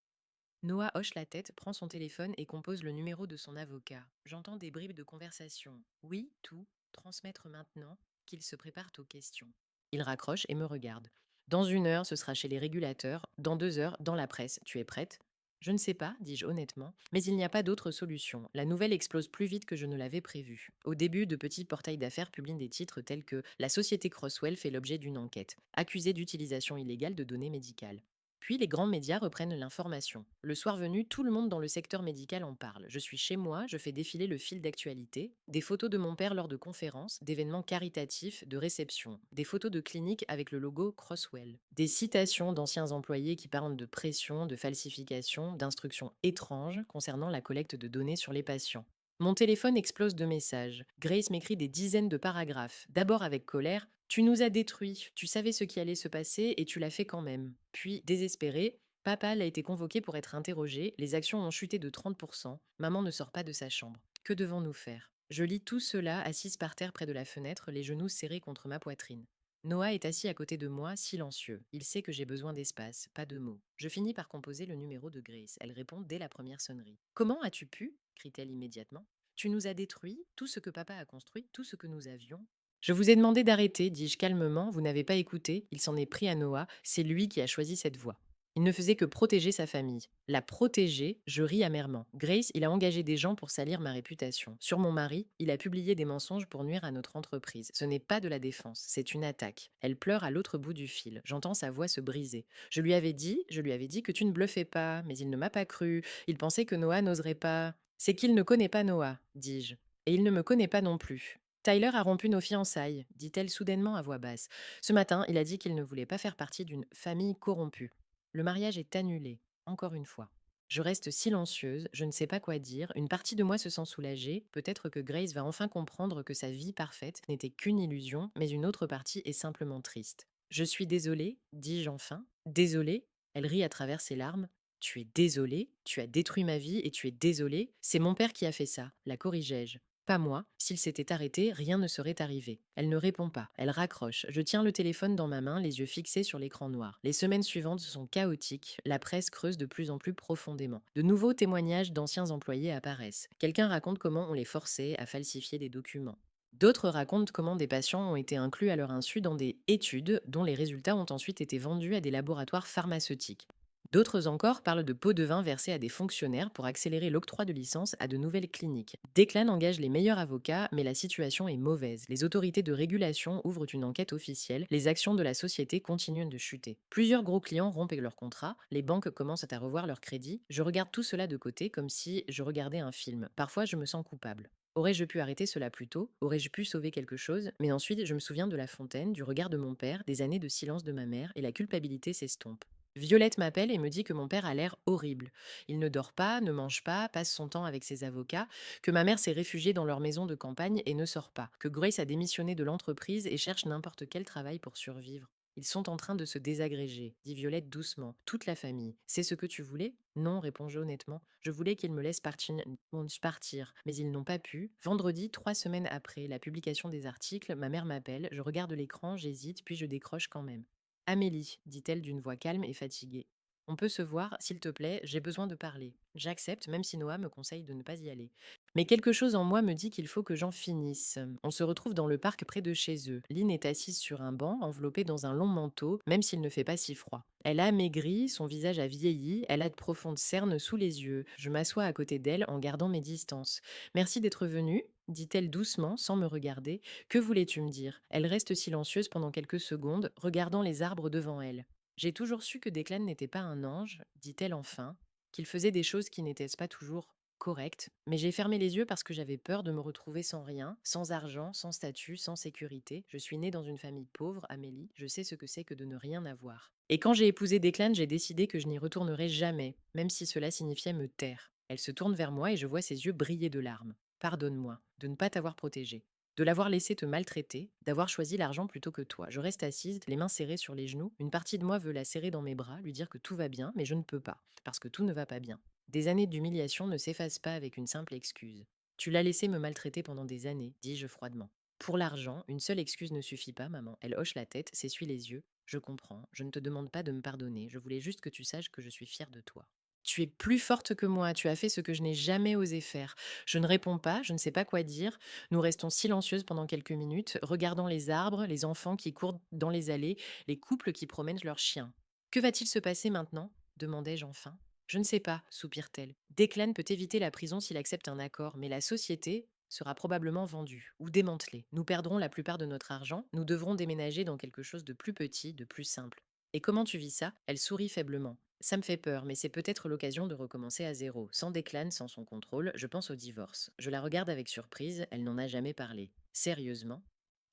Noah hoche la tête, prend son téléphone et compose le numéro de son avocat. J'entends des bribes de conversation. Oui, tout. Transmettre maintenant qu'il se prépare aux questions. Il raccroche et me regarde. Dans 1 heure, ce sera chez les régulateurs. Dans 2 heures, dans la presse. Tu es prête? Je ne sais pas, dis-je honnêtement, mais il n'y a pas d'autre solution. La nouvelle explose plus vite que je ne l'avais prévu. Au début, de petits portails d'affaires publient des titres tels que La société Crosswell fait l'objet d'une enquête, accusée d'utilisation illégale de données médicales. Puis les grands médias reprennent l'information. Le soir venu, tout le monde dans le secteur médical en parle. Je suis chez moi, je fais défiler le fil d'actualité, des photos de mon père lors de conférences, d'événements caritatifs, de réceptions, des photos de cliniques avec le logo Crosswell, des citations d'anciens employés qui parlent de pression, de falsification, d'instructions étranges concernant la collecte de données sur les patients. Mon téléphone explose de messages. Grace m'écrit des dizaines de paragraphes, d'abord avec colère: Tu nous as détruits, tu savais ce qui allait se passer et tu l'as fait quand même. Puis, désespéré, papa a été convoqué pour être interrogé, les actions ont chuté de 30%, maman ne sort pas de sa chambre. Que devons-nous faire? Je lis tout cela assise par terre près de la fenêtre, les genoux serrés contre ma poitrine. Noah est assis à côté de moi, silencieux. Il sait que j'ai besoin d'espace, pas de mots. Je finis par composer le numéro de Grace. Elle répond dès la première sonnerie. Comment as-tu pu? Crie-t-elle immédiatement. Tu nous as détruits, tout ce que papa a construit, tout ce que nous avions. Je vous ai demandé d'arrêter, dis-je calmement, vous n'avez pas écouté, il s'en est pris à Noah, c'est lui qui a choisi cette voie. Il ne faisait que protéger sa famille. La protéger, je ris amèrement. Grace, il a engagé des gens pour salir ma réputation. Sur mon mari, il a publié des mensonges pour nuire à notre entreprise. Ce n'est pas de la défense, c'est une attaque. Elle pleure à l'autre bout du fil. J'entends sa voix se briser. Je lui avais dit que tu ne bluffais pas, mais il ne m'a pas cru. Il pensait que Noah n'oserait pas. C'est qu'il ne connaît pas Noah, dis-je. Et il ne me connaît pas non plus. Tyler a rompu nos fiançailles, dit-elle soudainement à voix basse. Ce matin, il a dit qu'il ne voulait pas faire partie d'une famille corrompue. Le mariage est annulé, encore une fois. Je reste silencieuse, je ne sais pas quoi dire, une partie de moi se sent soulagée, peut-être que Grace va enfin comprendre que sa vie parfaite n'était qu'une illusion, mais une autre partie est simplement triste. Je suis désolée, dis-je enfin. Désolée. Elle rit à travers ses larmes. Tu es désolée, tu as détruit ma vie et tu es désolée. C'est mon père qui a fait ça, la corrigeai-je. Pas moi. S'il s'était arrêté, rien ne serait arrivé. Elle ne répond pas. Elle raccroche. Je tiens le téléphone dans ma main, les yeux fixés sur l'écran noir. Les semaines suivantes sont chaotiques. La presse creuse de plus en plus profondément. De nouveaux témoignages d'anciens employés apparaissent. Quelqu'un raconte comment on les forçait à falsifier des documents. D'autres racontent comment des patients ont été inclus à leur insu dans des études dont les résultats ont ensuite été vendus à des laboratoires pharmaceutiques. D'autres encore parlent de pots de vin versés à des fonctionnaires pour accélérer l'octroi de licence à de nouvelles cliniques. Declan engage les meilleurs avocats, mais la situation est mauvaise. Les autorités de régulation ouvrent une enquête officielle, les actions de la société continuent de chuter. Plusieurs gros clients rompent leur contrat, les banques commencent à revoir leurs crédits. Je regarde tout cela de côté comme si je regardais un film. Parfois, je me sens coupable. Aurais-je pu arrêter cela plus tôt? Aurais-je pu sauver quelque chose? Mais ensuite, je me souviens de la fontaine, du regard de mon père, des années de silence de ma mère, et la culpabilité s'estompe. Violette m'appelle et me dit que mon père a l'air horrible. Il ne dort pas, ne mange pas, passe son temps avec ses avocats, que ma mère s'est réfugiée dans leur maison de campagne et ne sort pas, que Grace a démissionné de l'entreprise et cherche n'importe quel travail pour survivre. Ils sont en train de se désagréger, dit Violette doucement. Toute la famille. C'est ce que tu voulais? Non, réponds-je honnêtement. Je voulais qu'ils me laissent partir, mais ils n'ont pas pu. Vendredi, 3 semaines après la publication des articles, ma mère m'appelle, je regarde l'écran, j'hésite, puis je décroche quand même. Amélie, dit-elle d'une voix calme et fatiguée. On peut se voir, s'il te plaît, j'ai besoin de parler. J'accepte, même si Noah me conseille de ne pas y aller. Mais quelque chose en moi me dit qu'il faut que j'en finisse. On se retrouve dans le parc près de chez eux. Lynn est assise sur un banc, enveloppée dans un long manteau, même s'il ne fait pas si froid. Elle a maigri, son visage a vieilli, elle a de profondes cernes sous les yeux. Je m'assois à côté d'elle en gardant mes distances. Merci d'être venue, dit-elle doucement, sans me regarder. Que voulais-tu me dire? Elle reste silencieuse pendant quelques secondes, regardant les arbres devant elle. J'ai toujours su que Declan n'était pas un ange, dit-elle enfin, qu'il faisait des choses qui n'étaient pas toujours correctes, mais j'ai fermé les yeux parce que j'avais peur de me retrouver sans rien, sans argent, sans statut, sans sécurité. Je suis née dans une famille pauvre, Amélie, je sais ce que c'est que de ne rien avoir. Et quand j'ai épousé Declan, j'ai décidé que je n'y retournerai jamais, même si cela signifiait me taire. Elle se tourne vers moi et je vois ses yeux briller de larmes. Pardonne-moi de ne pas t'avoir protégée. De l'avoir laissé te maltraiter, d'avoir choisi l'argent plutôt que toi. Je reste assise, les mains serrées sur les genoux. Une partie de moi veut la serrer dans mes bras, lui dire que tout va bien, mais je ne peux pas, parce que tout ne va pas bien. Des années d'humiliation ne s'effacent pas avec une simple excuse. Tu l'as laissé me maltraiter pendant des années, dis-je froidement. Pour l'argent, une seule excuse ne suffit pas, maman. Elle hoche la tête, s'essuie les yeux. Je comprends, je ne te demande pas de me pardonner, je voulais juste que tu saches que je suis fière de toi. Tu es plus forte que moi, tu as fait ce que je n'ai jamais osé faire. Je ne réponds pas, je ne sais pas quoi dire. Nous restons silencieuses pendant quelques minutes, regardant les arbres, les enfants qui courent dans les allées, les couples qui promènent leurs chiens. Que va-t-il se passer maintenant? Demandai-je enfin. Je ne sais pas, soupire-t-elle. Declan peut éviter la prison s'il accepte un accord, mais la société sera probablement vendue ou démantelée. Nous perdrons la plupart de notre argent, nous devrons déménager dans quelque chose de plus petit, de plus simple. Et comment tu vis ça? Elle sourit faiblement. Ça me fait peur, mais c'est peut-être l'occasion de recommencer à zéro. Sans Declan, sans son contrôle, je pense au divorce. Je la regarde avec surprise, elle n'en a jamais parlé. Sérieusement?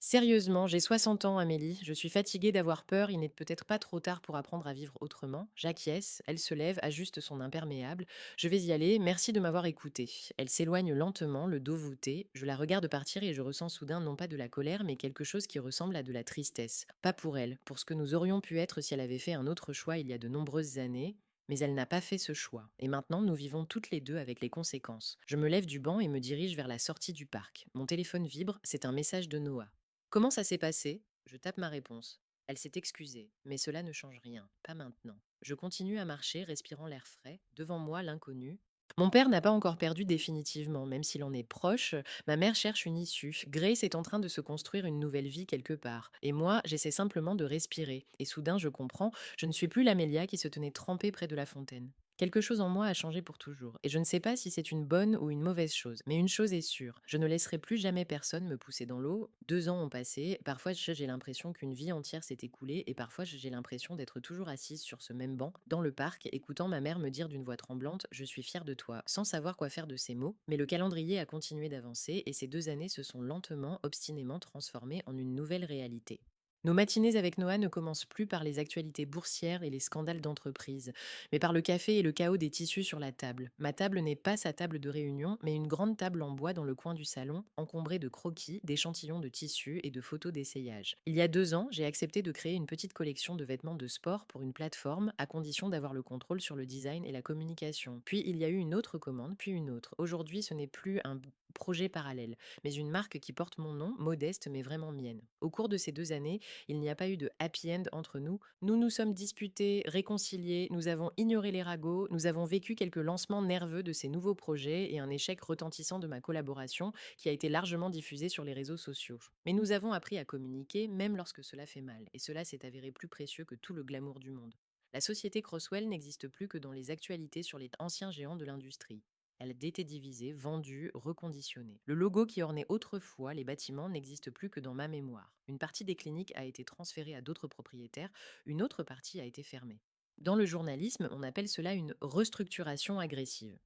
Sérieusement, j'ai 60 ans, Amélie. Je suis fatiguée d'avoir peur, il n'est peut-être pas trop tard pour apprendre à vivre autrement. J'acquiesce, elle se lève, ajuste son imperméable. Je vais y aller, merci de m'avoir écoutée. Elle s'éloigne lentement, le dos voûté. Je la regarde partir et je ressens soudain non pas de la colère, mais quelque chose qui ressemble à de la tristesse. Pas pour elle, pour ce que nous aurions pu être si elle avait fait un autre choix il y a de nombreuses années. Mais elle n'a pas fait ce choix. Et maintenant, nous vivons toutes les deux avec les conséquences. Je me lève du banc et me dirige vers la sortie du parc. Mon téléphone vibre, c'est un message de Noah. Comment ça s'est passé? Je tape ma réponse. Elle s'est excusée, mais cela ne change rien, pas maintenant. Je continue à marcher, respirant l'air frais. Devant moi, l'inconnu. Mon père n'a pas encore perdu définitivement, même s'il en est proche. Ma mère cherche une issue. Grace est en train de se construire une nouvelle vie quelque part. Et moi, j'essaie simplement de respirer. Et soudain, je comprends, je ne suis plus l'Amélia qui se tenait trempée près de la fontaine. Quelque chose en moi a changé pour toujours. Et je ne sais pas si c'est une bonne ou une mauvaise chose. Mais une chose est sûre, je ne laisserai plus jamais personne me pousser dans l'eau. 2 ans ont passé. Parfois, j'ai l'impression qu'une vie entière s'est écoulée. Et parfois, j'ai l'impression d'être toujours assise sur ce même banc, dans le parc, écoutant ma mère me dire d'une voix tremblante: «Je suis fière de toi», sans savoir quoi faire de ces mots. Mais le calendrier a continué d'avancer et ces 2 années se sont lentement, obstinément transformées en une nouvelle réalité. Nos matinées avec Noah ne commencent plus par les actualités boursières et les scandales d'entreprise, mais par le café et le chaos des tissus sur la table. Ma table n'est pas sa table de réunion, mais une grande table en bois dans le coin du salon, encombrée de croquis, d'échantillons de tissus et de photos d'essayage. Il y a 2 ans, j'ai accepté de créer une petite collection de vêtements de sport pour une plateforme, à condition d'avoir le contrôle sur le design et la communication. Puis il y a eu une autre commande, puis une autre. Aujourd'hui, ce n'est plus un projet parallèle, mais une marque qui porte mon nom, modeste mais vraiment mienne. Au cours de ces 2 années, il n'y a pas eu de happy end entre nous. Nous nous sommes disputés, réconciliés, nous avons ignoré les ragots, nous avons vécu quelques lancements nerveux de ces nouveaux projets et un échec retentissant de ma collaboration qui a été largement diffusé sur les réseaux sociaux. Mais nous avons appris à communiquer même lorsque cela fait mal, et cela s'est avéré plus précieux que tout le glamour du monde. La société Crosswell n'existe plus que dans les actualités sur les anciens géants de l'industrie. Elle a été divisée, vendue, reconditionnée. Le logo qui ornait autrefois les bâtiments n'existe plus que dans ma mémoire. Une partie des cliniques a été transférée à d'autres propriétaires, une autre partie a été fermée. Dans le journalisme, on appelle cela une restructuration agressive.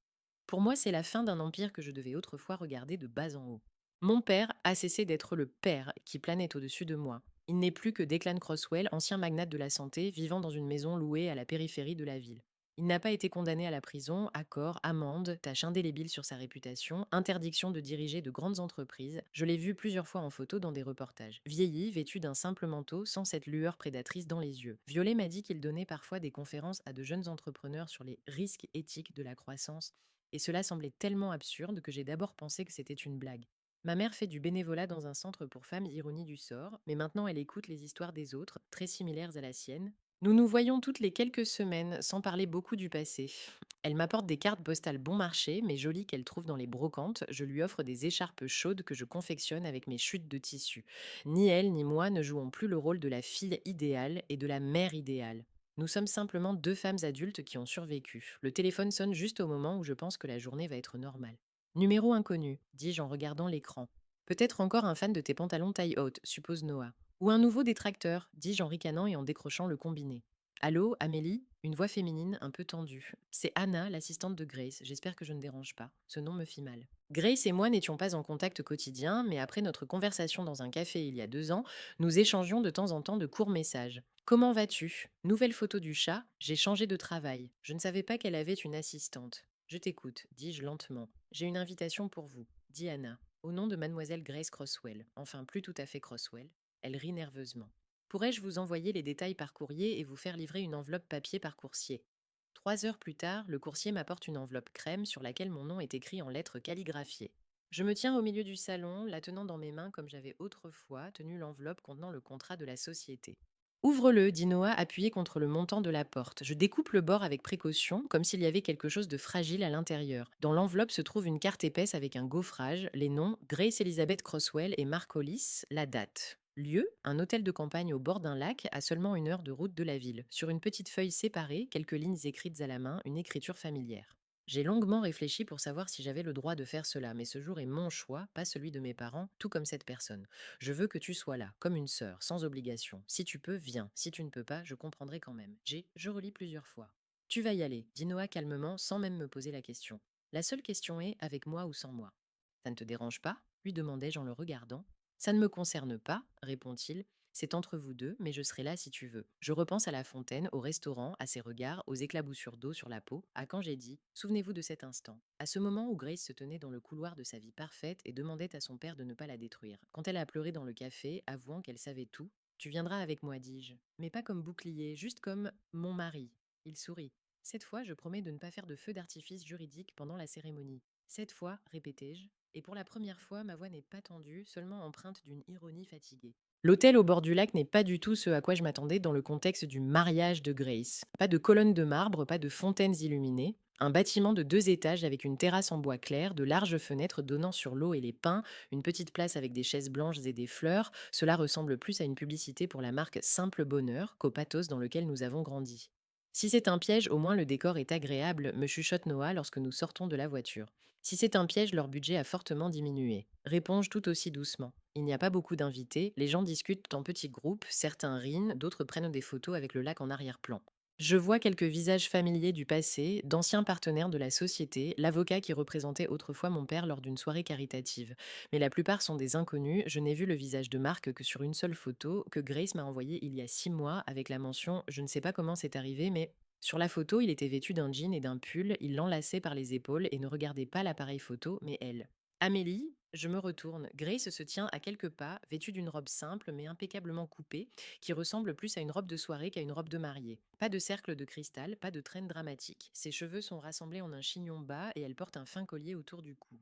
Pour moi, c'est la fin d'un empire que je devais autrefois regarder de bas en haut. Mon père a cessé d'être le père qui planait au-dessus de moi. Il n'est plus que Declan Crosswell, ancien magnate de la santé, vivant dans une maison louée à la périphérie de la ville. Il n'a pas été condamné à la prison, accord, amende, tâche indélébile sur sa réputation, interdiction de diriger de grandes entreprises. Je l'ai vu plusieurs fois en photo dans des reportages. Vieilli, vêtu d'un simple manteau, sans cette lueur prédatrice dans les yeux. Violet m'a dit qu'il donnait parfois des conférences à de jeunes entrepreneurs sur les risques éthiques de la croissance, et cela semblait tellement absurde que j'ai d'abord pensé que c'était une blague. Ma mère fait du bénévolat dans un centre pour femmes ironie du sort, mais maintenant elle écoute les histoires des autres, très similaires à la sienne. Nous nous voyons toutes les quelques semaines, sans parler beaucoup du passé. Elle m'apporte des cartes postales bon marché, mais jolies qu'elle trouve dans les brocantes. Je lui offre des écharpes chaudes que je confectionne avec mes chutes de tissu. Ni elle ni moi ne jouons plus le rôle de la fille idéale et de la mère idéale. Nous sommes simplement 2 femmes adultes qui ont survécu. Le téléphone sonne juste au moment où je pense que la journée va être normale. Numéro inconnu, dis-je en regardant l'écran. Peut-être encore un fan de tes pantalons taille haute, suppose Noah. Ou un nouveau détracteur, dis-je en ricanant et en décrochant le combiné. Allô, Amélie? Une voix féminine un peu tendue. C'est Anna, l'assistante de Grace. J'espère que je ne dérange pas. Ce nom me fit mal. Grace et moi n'étions pas en contact quotidien, mais après notre conversation dans un café il y a 2 ans, nous échangions de temps en temps de courts messages. Comment vas-tu? Nouvelle photo du chat, j'ai changé de travail. Je ne savais pas qu'elle avait une assistante. Je t'écoute, dis-je lentement. J'ai une invitation pour vous, dit Anna, au nom de mademoiselle Grace Crosswell. Enfin, plus tout à fait Crosswell. Elle rit nerveusement. Pourrais-je vous envoyer les détails par courrier et vous faire livrer une enveloppe papier par coursier? 3 heures plus tard, le coursier m'apporte une enveloppe crème sur laquelle mon nom est écrit en lettres calligraphiées. Je me tiens au milieu du salon, la tenant dans mes mains comme j'avais autrefois tenu l'enveloppe contenant le contrat de la société. Ouvre-le, dit Noah, appuyé contre le montant de la porte. Je découpe le bord avec précaution, comme s'il y avait quelque chose de fragile à l'intérieur. Dans l'enveloppe se trouve une carte épaisse avec un gaufrage, les noms Grace Elizabeth Crosswell et Mark Hollis, la date. Lieu, un hôtel de campagne au bord d'un lac, à seulement 1 heure de route de la ville. Sur une petite feuille séparée, quelques lignes écrites à la main, une écriture familière. J'ai longuement réfléchi pour savoir si j'avais le droit de faire cela, mais ce jour est mon choix, pas celui de mes parents, tout comme cette personne. Je veux que tu sois là, comme une sœur, sans obligation. Si tu peux, viens. Si tu ne peux pas, je comprendrai quand même. Je relis plusieurs fois. Tu vas y aller, dit Noah calmement, sans même me poser la question. La seule question est, avec moi ou sans moi? Ça ne te dérange pas? Lui demandai-je en le regardant. Ça ne me concerne pas, répond-il. C'est entre vous deux, mais je serai là si tu veux. Je repense à la fontaine, au restaurant, à ses regards, aux éclaboussures d'eau sur la peau, à quand j'ai dit: Souvenez-vous de cet instant. À ce moment où Grace se tenait dans le couloir de sa vie parfaite et demandait à son père de ne pas la détruire. Quand elle a pleuré dans le café, avouant qu'elle savait tout. Tu viendras avec moi, dis-je. Mais pas comme bouclier, juste comme mon mari. Il sourit. Cette fois, je promets de ne pas faire de feu d'artifice juridique pendant la cérémonie. Cette fois, répétai-je, et pour la première fois, ma voix n'est pas tendue, seulement empreinte d'une ironie fatiguée. L'hôtel au bord du lac n'est pas du tout ce à quoi je m'attendais dans le contexte du mariage de Grace. Pas de colonnes de marbre, pas de fontaines illuminées. Un bâtiment de 2 étages avec une terrasse en bois clair, de larges fenêtres donnant sur l'eau et les pins, une petite place avec des chaises blanches et des fleurs, cela ressemble plus à une publicité pour la marque Simple Bonheur qu'au pathos dans lequel nous avons grandi. Si c'est un piège, au moins le décor est agréable, me chuchote Noah lorsque nous sortons de la voiture. Si c'est un piège, leur budget a fortement diminué. Réponds-je tout aussi doucement. Il n'y a pas beaucoup d'invités, les gens discutent en petits groupes, certains rient, d'autres prennent des photos avec le lac en arrière-plan. Je vois quelques visages familiers du passé, d'anciens partenaires de la société, l'avocat qui représentait autrefois mon père lors d'une soirée caritative. Mais la plupart sont des inconnus, je n'ai vu le visage de Marc que sur une seule photo que Grace m'a envoyée il y a 6 mois avec la mention «Je ne sais pas comment c'est arrivé, mais...» Sur la photo, il était vêtu d'un jean et d'un pull, il l'enlaçait par les épaules et ne regardait pas l'appareil photo, mais elle. Amélie, je me retourne. Grace se tient à quelques pas, vêtue d'une robe simple mais impeccablement coupée, qui ressemble plus à une robe de soirée qu'à une robe de mariée. Pas de cercle de cristal, pas de traîne dramatique. Ses cheveux sont rassemblés en un chignon bas et elle porte un fin collier autour du cou.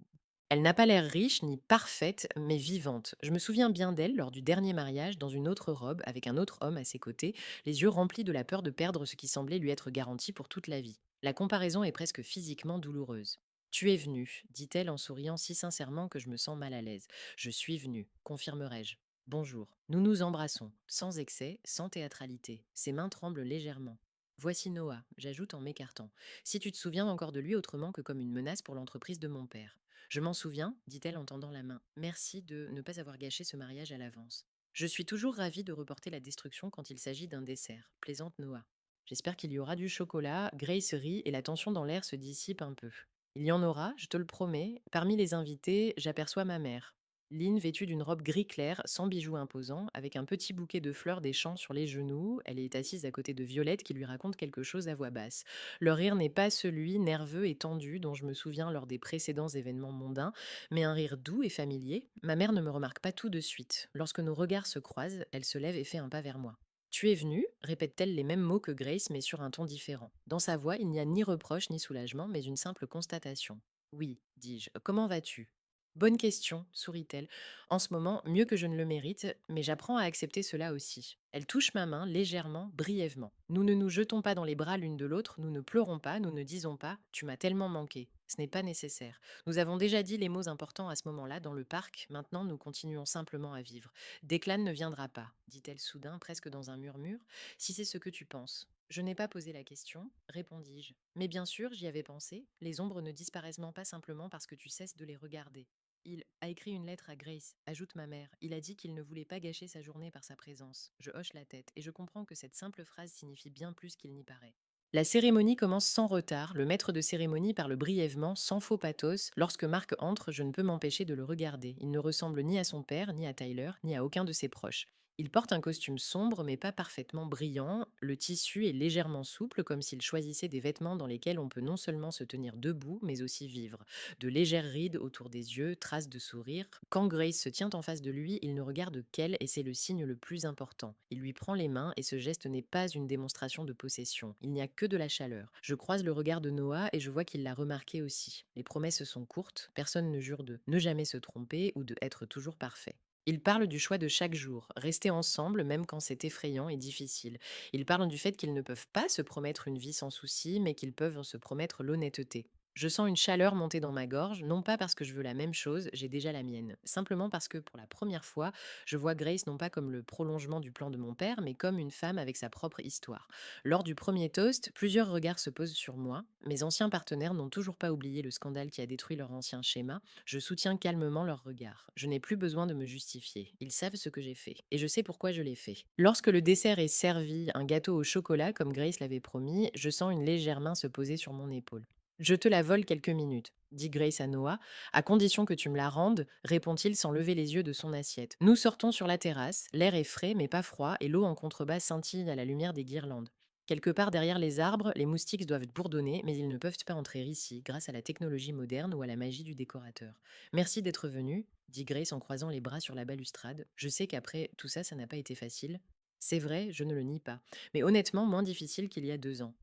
Elle n'a pas l'air riche ni parfaite, mais vivante. Je me souviens bien d'elle lors du dernier mariage, dans une autre robe, avec un autre homme à ses côtés, les yeux remplis de la peur de perdre ce qui semblait lui être garanti pour toute la vie. La comparaison est presque physiquement douloureuse. Tu es venu, dit-elle en souriant si sincèrement que je me sens mal à l'aise. Je suis venu, confirmerai-je. Bonjour. Nous nous embrassons, sans excès, sans théâtralité. Ses mains tremblent légèrement. Voici Noah, j'ajoute en m'écartant. Si tu te souviens encore de lui autrement que comme une menace pour l'entreprise de mon père. Je m'en souviens, dit-elle en tendant la main. Merci de ne pas avoir gâché ce mariage à l'avance. Je suis toujours ravie de reporter la destruction quand il s'agit d'un dessert, plaisante Noah. J'espère qu'il y aura du chocolat, Grace rit et la tension dans l'air se dissipe un peu. Il y en aura, je te le promets. Parmi les invités, j'aperçois ma mère. Lynn, vêtue d'une robe gris clair, sans bijoux imposants, avec un petit bouquet de fleurs des champs sur les genoux, elle est assise à côté de Violette qui lui raconte quelque chose à voix basse. Leur rire n'est pas celui nerveux et tendu dont je me souviens lors des précédents événements mondains, mais un rire doux et familier. Ma mère ne me remarque pas tout de suite. Lorsque nos regards se croisent, elle se lève et fait un pas vers moi. Tu es venu, répète-t-elle les mêmes mots que Grace, mais sur un ton différent. Dans sa voix, il n'y a ni reproche ni soulagement, mais une simple constatation. Oui, dis-je. Comment vas-tu? Bonne question, sourit-elle. En ce moment, mieux que je ne le mérite, mais j'apprends à accepter cela aussi. Elle touche ma main légèrement, brièvement. Nous ne nous jetons pas dans les bras l'une de l'autre, nous ne pleurons pas, nous ne disons pas tu m'as tellement manqué. Ce n'est pas nécessaire. Nous avons déjà dit les mots importants à ce moment-là dans le parc, maintenant nous continuons simplement à vivre. Declan ne viendra pas, dit-elle soudain, presque dans un murmure, si c'est ce que tu penses. Je n'ai pas posé la question, répondis-je. Mais bien sûr, j'y avais pensé. Les ombres ne disparaissent pas simplement parce que tu cesses de les regarder. Il a écrit une lettre à Grace, ajoute ma mère. Il a dit qu'il ne voulait pas gâcher sa journée par sa présence. Je hoche la tête et je comprends que cette simple phrase signifie bien plus qu'il n'y paraît. La cérémonie commence sans retard, le maître de cérémonie parle brièvement, sans faux pathos. Lorsque Marc entre, je ne peux m'empêcher de le regarder. Il ne ressemble ni à son père, ni à Tyler, ni à aucun de ses proches. Il porte un costume sombre mais pas parfaitement brillant, le tissu est légèrement souple comme s'il choisissait des vêtements dans lesquels on peut non seulement se tenir debout mais aussi vivre. De légères rides autour des yeux, traces de sourire. Quand Grace se tient en face de lui, il ne regarde qu'elle et c'est le signe le plus important. Il lui prend les mains et ce geste n'est pas une démonstration de possession. Il n'y a que de la chaleur. Je croise le regard de Noah et je vois qu'il l'a remarqué aussi. Les promesses sont courtes, personne ne jure de ne jamais se tromper ou de être toujours parfait. Ils parlent du choix de chaque jour, rester ensemble même quand c'est effrayant et difficile. Ils parlent du fait qu'ils ne peuvent pas se promettre une vie sans souci, mais qu'ils peuvent se promettre l'honnêteté. Je sens une chaleur monter dans ma gorge, non pas parce que je veux la même chose, j'ai déjà la mienne, simplement parce que pour la première fois, je vois Grace non pas comme le prolongement du plan de mon père, mais comme une femme avec sa propre histoire. Lors du premier toast, plusieurs regards se posent sur moi. Mes anciens partenaires n'ont toujours pas oublié le scandale qui a détruit leur ancien schéma. Je soutiens calmement leurs regards. Je n'ai plus besoin de me justifier. Ils savent ce que j'ai fait. Et je sais pourquoi je l'ai fait. Lorsque le dessert est servi, un gâteau au chocolat, comme Grace l'avait promis, je sens une légère main se poser sur mon épaule. Je te la vole quelques minutes, dit Grace à Noah, à condition que tu me la rendes, répond-il sans lever les yeux de son assiette. Nous sortons sur la terrasse, l'air est frais mais pas froid et l'eau en contrebas scintille à la lumière des guirlandes. Quelque part derrière les arbres, les moustiques doivent bourdonner, mais ils ne peuvent pas entrer ici, grâce à la technologie moderne ou à la magie du décorateur. Merci d'être venu, dit Grace en croisant les bras sur la balustrade. Je sais qu'après tout ça, ça n'a pas été facile. C'est vrai, je ne le nie pas, mais honnêtement moins difficile qu'il y a 2 ans.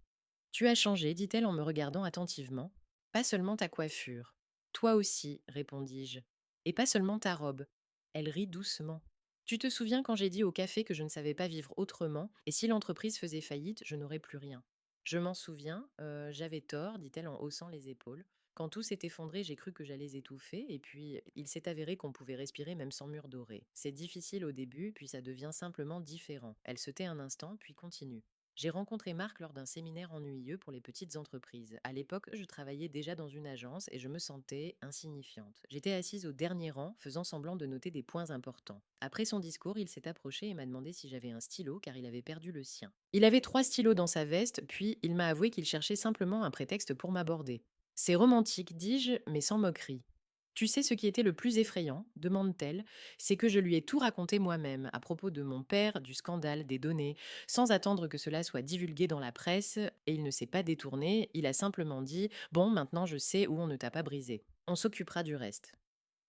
Tu as changé, dit-elle en me regardant attentivement. Pas seulement ta coiffure. Toi aussi, répondis-je. Et pas seulement ta robe. Elle rit doucement. Tu te souviens quand j'ai dit au café que je ne savais pas vivre autrement, et si l'entreprise faisait faillite, je n'aurais plus rien. Je m'en souviens, j'avais tort, dit-elle en haussant les épaules. Quand tout s'est effondré, j'ai cru que j'allais étouffer, et puis il s'est avéré qu'on pouvait respirer même sans mur doré. C'est difficile au début, puis ça devient simplement différent. Elle se tait un instant, puis continue. J'ai rencontré Marc lors d'un séminaire ennuyeux pour les petites entreprises. À l'époque, je travaillais déjà dans une agence et je me sentais insignifiante. J'étais assise au dernier rang, faisant semblant de noter des points importants. Après son discours, il s'est approché et m'a demandé si j'avais un stylo car il avait perdu le sien. Il avait 3 stylos dans sa veste, puis il m'a avoué qu'il cherchait simplement un prétexte pour m'aborder. C'est romantique, dis-je, mais sans moquerie. Tu sais ce qui était le plus effrayant, demande-t-elle, c'est que je lui ai tout raconté moi-même, à propos de mon père, du scandale, des données, sans attendre que cela soit divulgué dans la presse, et il ne s'est pas détourné, il a simplement dit: Bon, maintenant je sais où on ne t'a pas brisé. On s'occupera du reste.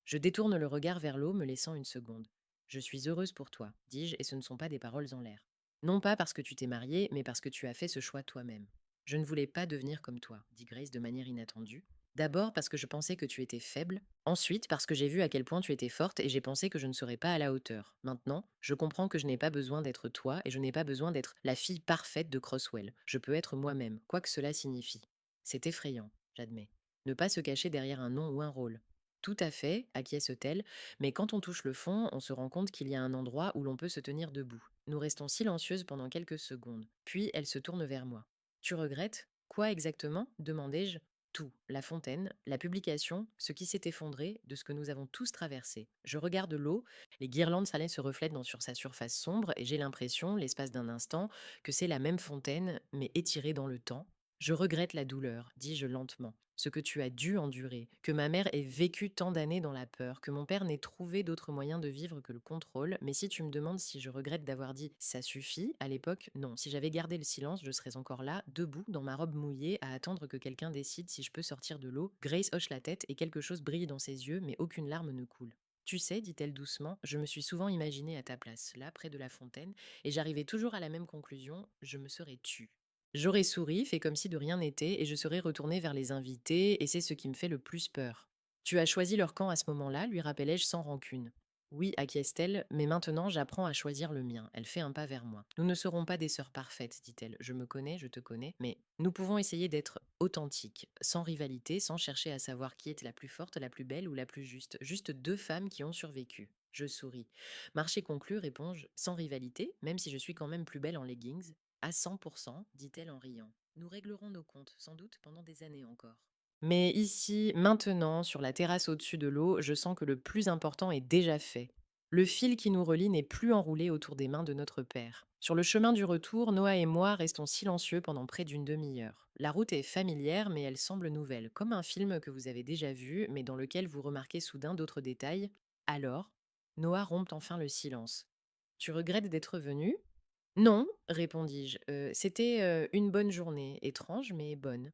Je détourne le regard vers l'eau, me laissant une seconde. Je suis heureuse pour toi, dis-je, et ce ne sont pas des paroles en l'air. Non pas parce que tu t'es mariée, mais parce que tu as fait ce choix toi-même. Je ne voulais pas devenir comme toi, dit Grace de manière inattendue. D'abord parce que je pensais que tu étais faible, ensuite parce que j'ai vu à quel point tu étais forte et j'ai pensé que je ne serais pas à la hauteur. Maintenant, je comprends que je n'ai pas besoin d'être toi et je n'ai pas besoin d'être la fille parfaite de Crosswell. Je peux être moi-même, quoi que cela signifie. C'est effrayant, j'admets. Ne pas se cacher derrière un nom ou un rôle. Tout à fait, acquiesce-t-elle, mais quand on touche le fond, on se rend compte qu'il y a un endroit où l'on peut se tenir debout. Nous restons silencieuses pendant quelques secondes, puis elle se tourne vers moi. Tu regrettes? Quoi exactement? Demandai-je. Tout, la fontaine, la publication, ce qui s'est effondré, de ce que nous avons tous traversé. Je regarde l'eau, les guirlandes salées se reflètent sur sa surface sombre et j'ai l'impression, l'espace d'un instant, que c'est la même fontaine, mais étirée dans le temps. Je regrette la douleur, dis-je lentement, ce que tu as dû endurer, que ma mère ait vécu tant d'années dans la peur, que mon père n'ait trouvé d'autre moyen de vivre que le contrôle, mais si tu me demandes si je regrette d'avoir dit ça suffit, à l'époque, non. Si j'avais gardé le silence, je serais encore là, debout, dans ma robe mouillée, à attendre que quelqu'un décide si je peux sortir de l'eau. Grace hoche la tête et quelque chose brille dans ses yeux, mais aucune larme ne coule. Tu sais, dit-elle doucement, je me suis souvent imaginée à ta place, là, près de la fontaine, et j'arrivais toujours à la même conclusion, je me serais tue. J'aurais souri, fait comme si de rien n'était, et je serais retournée vers les invités, et c'est ce qui me fait le plus peur. Tu as choisi leur camp à ce moment-là, lui rappelai-je sans rancune. Oui, acquiesce-t-elle, mais maintenant j'apprends à choisir le mien. Elle fait un pas vers moi. Nous ne serons pas des sœurs parfaites, dit-elle. Je me connais, je te connais, mais nous pouvons essayer d'être authentiques, sans rivalité, sans chercher à savoir qui est la plus forte, la plus belle ou la plus juste. Juste deux femmes qui ont survécu. Je souris. Marché conclu, réponds-je, sans rivalité, même si je suis quand même plus belle en leggings. À 100%, dit-elle en riant. Nous réglerons nos comptes, sans doute pendant des années encore. Mais ici, maintenant, sur la terrasse au-dessus de l'eau, je sens que le plus important est déjà fait. Le fil qui nous relie n'est plus enroulé autour des mains de notre père. Sur le chemin du retour, Noah et moi restons silencieux pendant près d'une demi-heure. La route est familière, mais elle semble nouvelle, comme un film que vous avez déjà vu, mais dans lequel vous remarquez soudain d'autres détails. Alors, Noah rompt enfin le silence. Tu regrettes d'être venu? Non, répondis-je. C'était une bonne journée, étrange, mais bonne.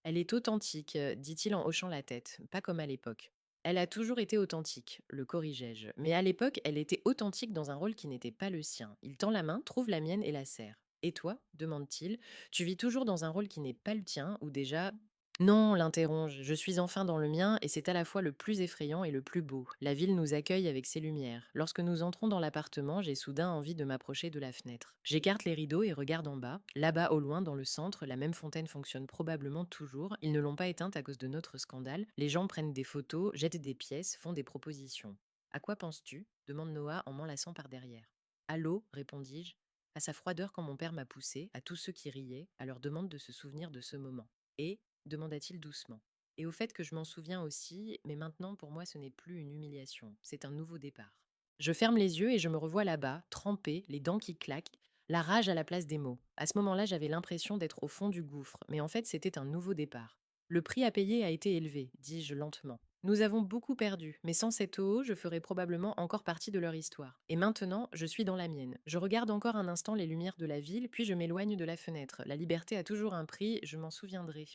Elle est authentique, dit-il en hochant la tête, pas comme à l'époque. Elle a toujours été authentique, le corrigeai-je. Mais à l'époque, elle était authentique dans un rôle qui n'était pas le sien. Il tend la main, trouve la mienne et la serre. Et toi demande-t-il. Tu vis toujours dans un rôle qui n'est pas le tien, ou déjà. Non, l'interroge, je suis enfin dans le mien et c'est à la fois le plus effrayant et le plus beau. La ville nous accueille avec ses lumières. Lorsque nous entrons dans l'appartement, j'ai soudain envie de m'approcher de la fenêtre. J'écarte les rideaux et regarde en bas. Là-bas, au loin, dans le centre, la même fontaine fonctionne probablement toujours. Ils ne l'ont pas éteinte à cause de notre scandale. Les gens prennent des photos, jettent des pièces, font des propositions. À quoi penses-tu demande Noah en m'enlaçant par derrière. À l'eau, répondis-je. À sa froideur quand mon père m'a poussé, à tous ceux qui riaient, à leur demande de se souvenir de ce moment. Et demanda-t-il doucement. Et au fait que je m'en souviens aussi, mais maintenant pour moi ce n'est plus une humiliation, c'est un nouveau départ. Je ferme les yeux et je me revois là-bas, trempée, les dents qui claquent, la rage à la place des mots. À ce moment-là, j'avais l'impression d'être au fond du gouffre, mais en fait c'était un nouveau départ. Le prix à payer a été élevé, dis-je lentement. Nous avons beaucoup perdu, mais sans cette eau, je ferais probablement encore partie de leur histoire. Et maintenant, je suis dans la mienne. Je regarde encore un instant les lumières de la ville, puis je m'éloigne de la fenêtre. La liberté a toujours un prix, je m'en souviendrai.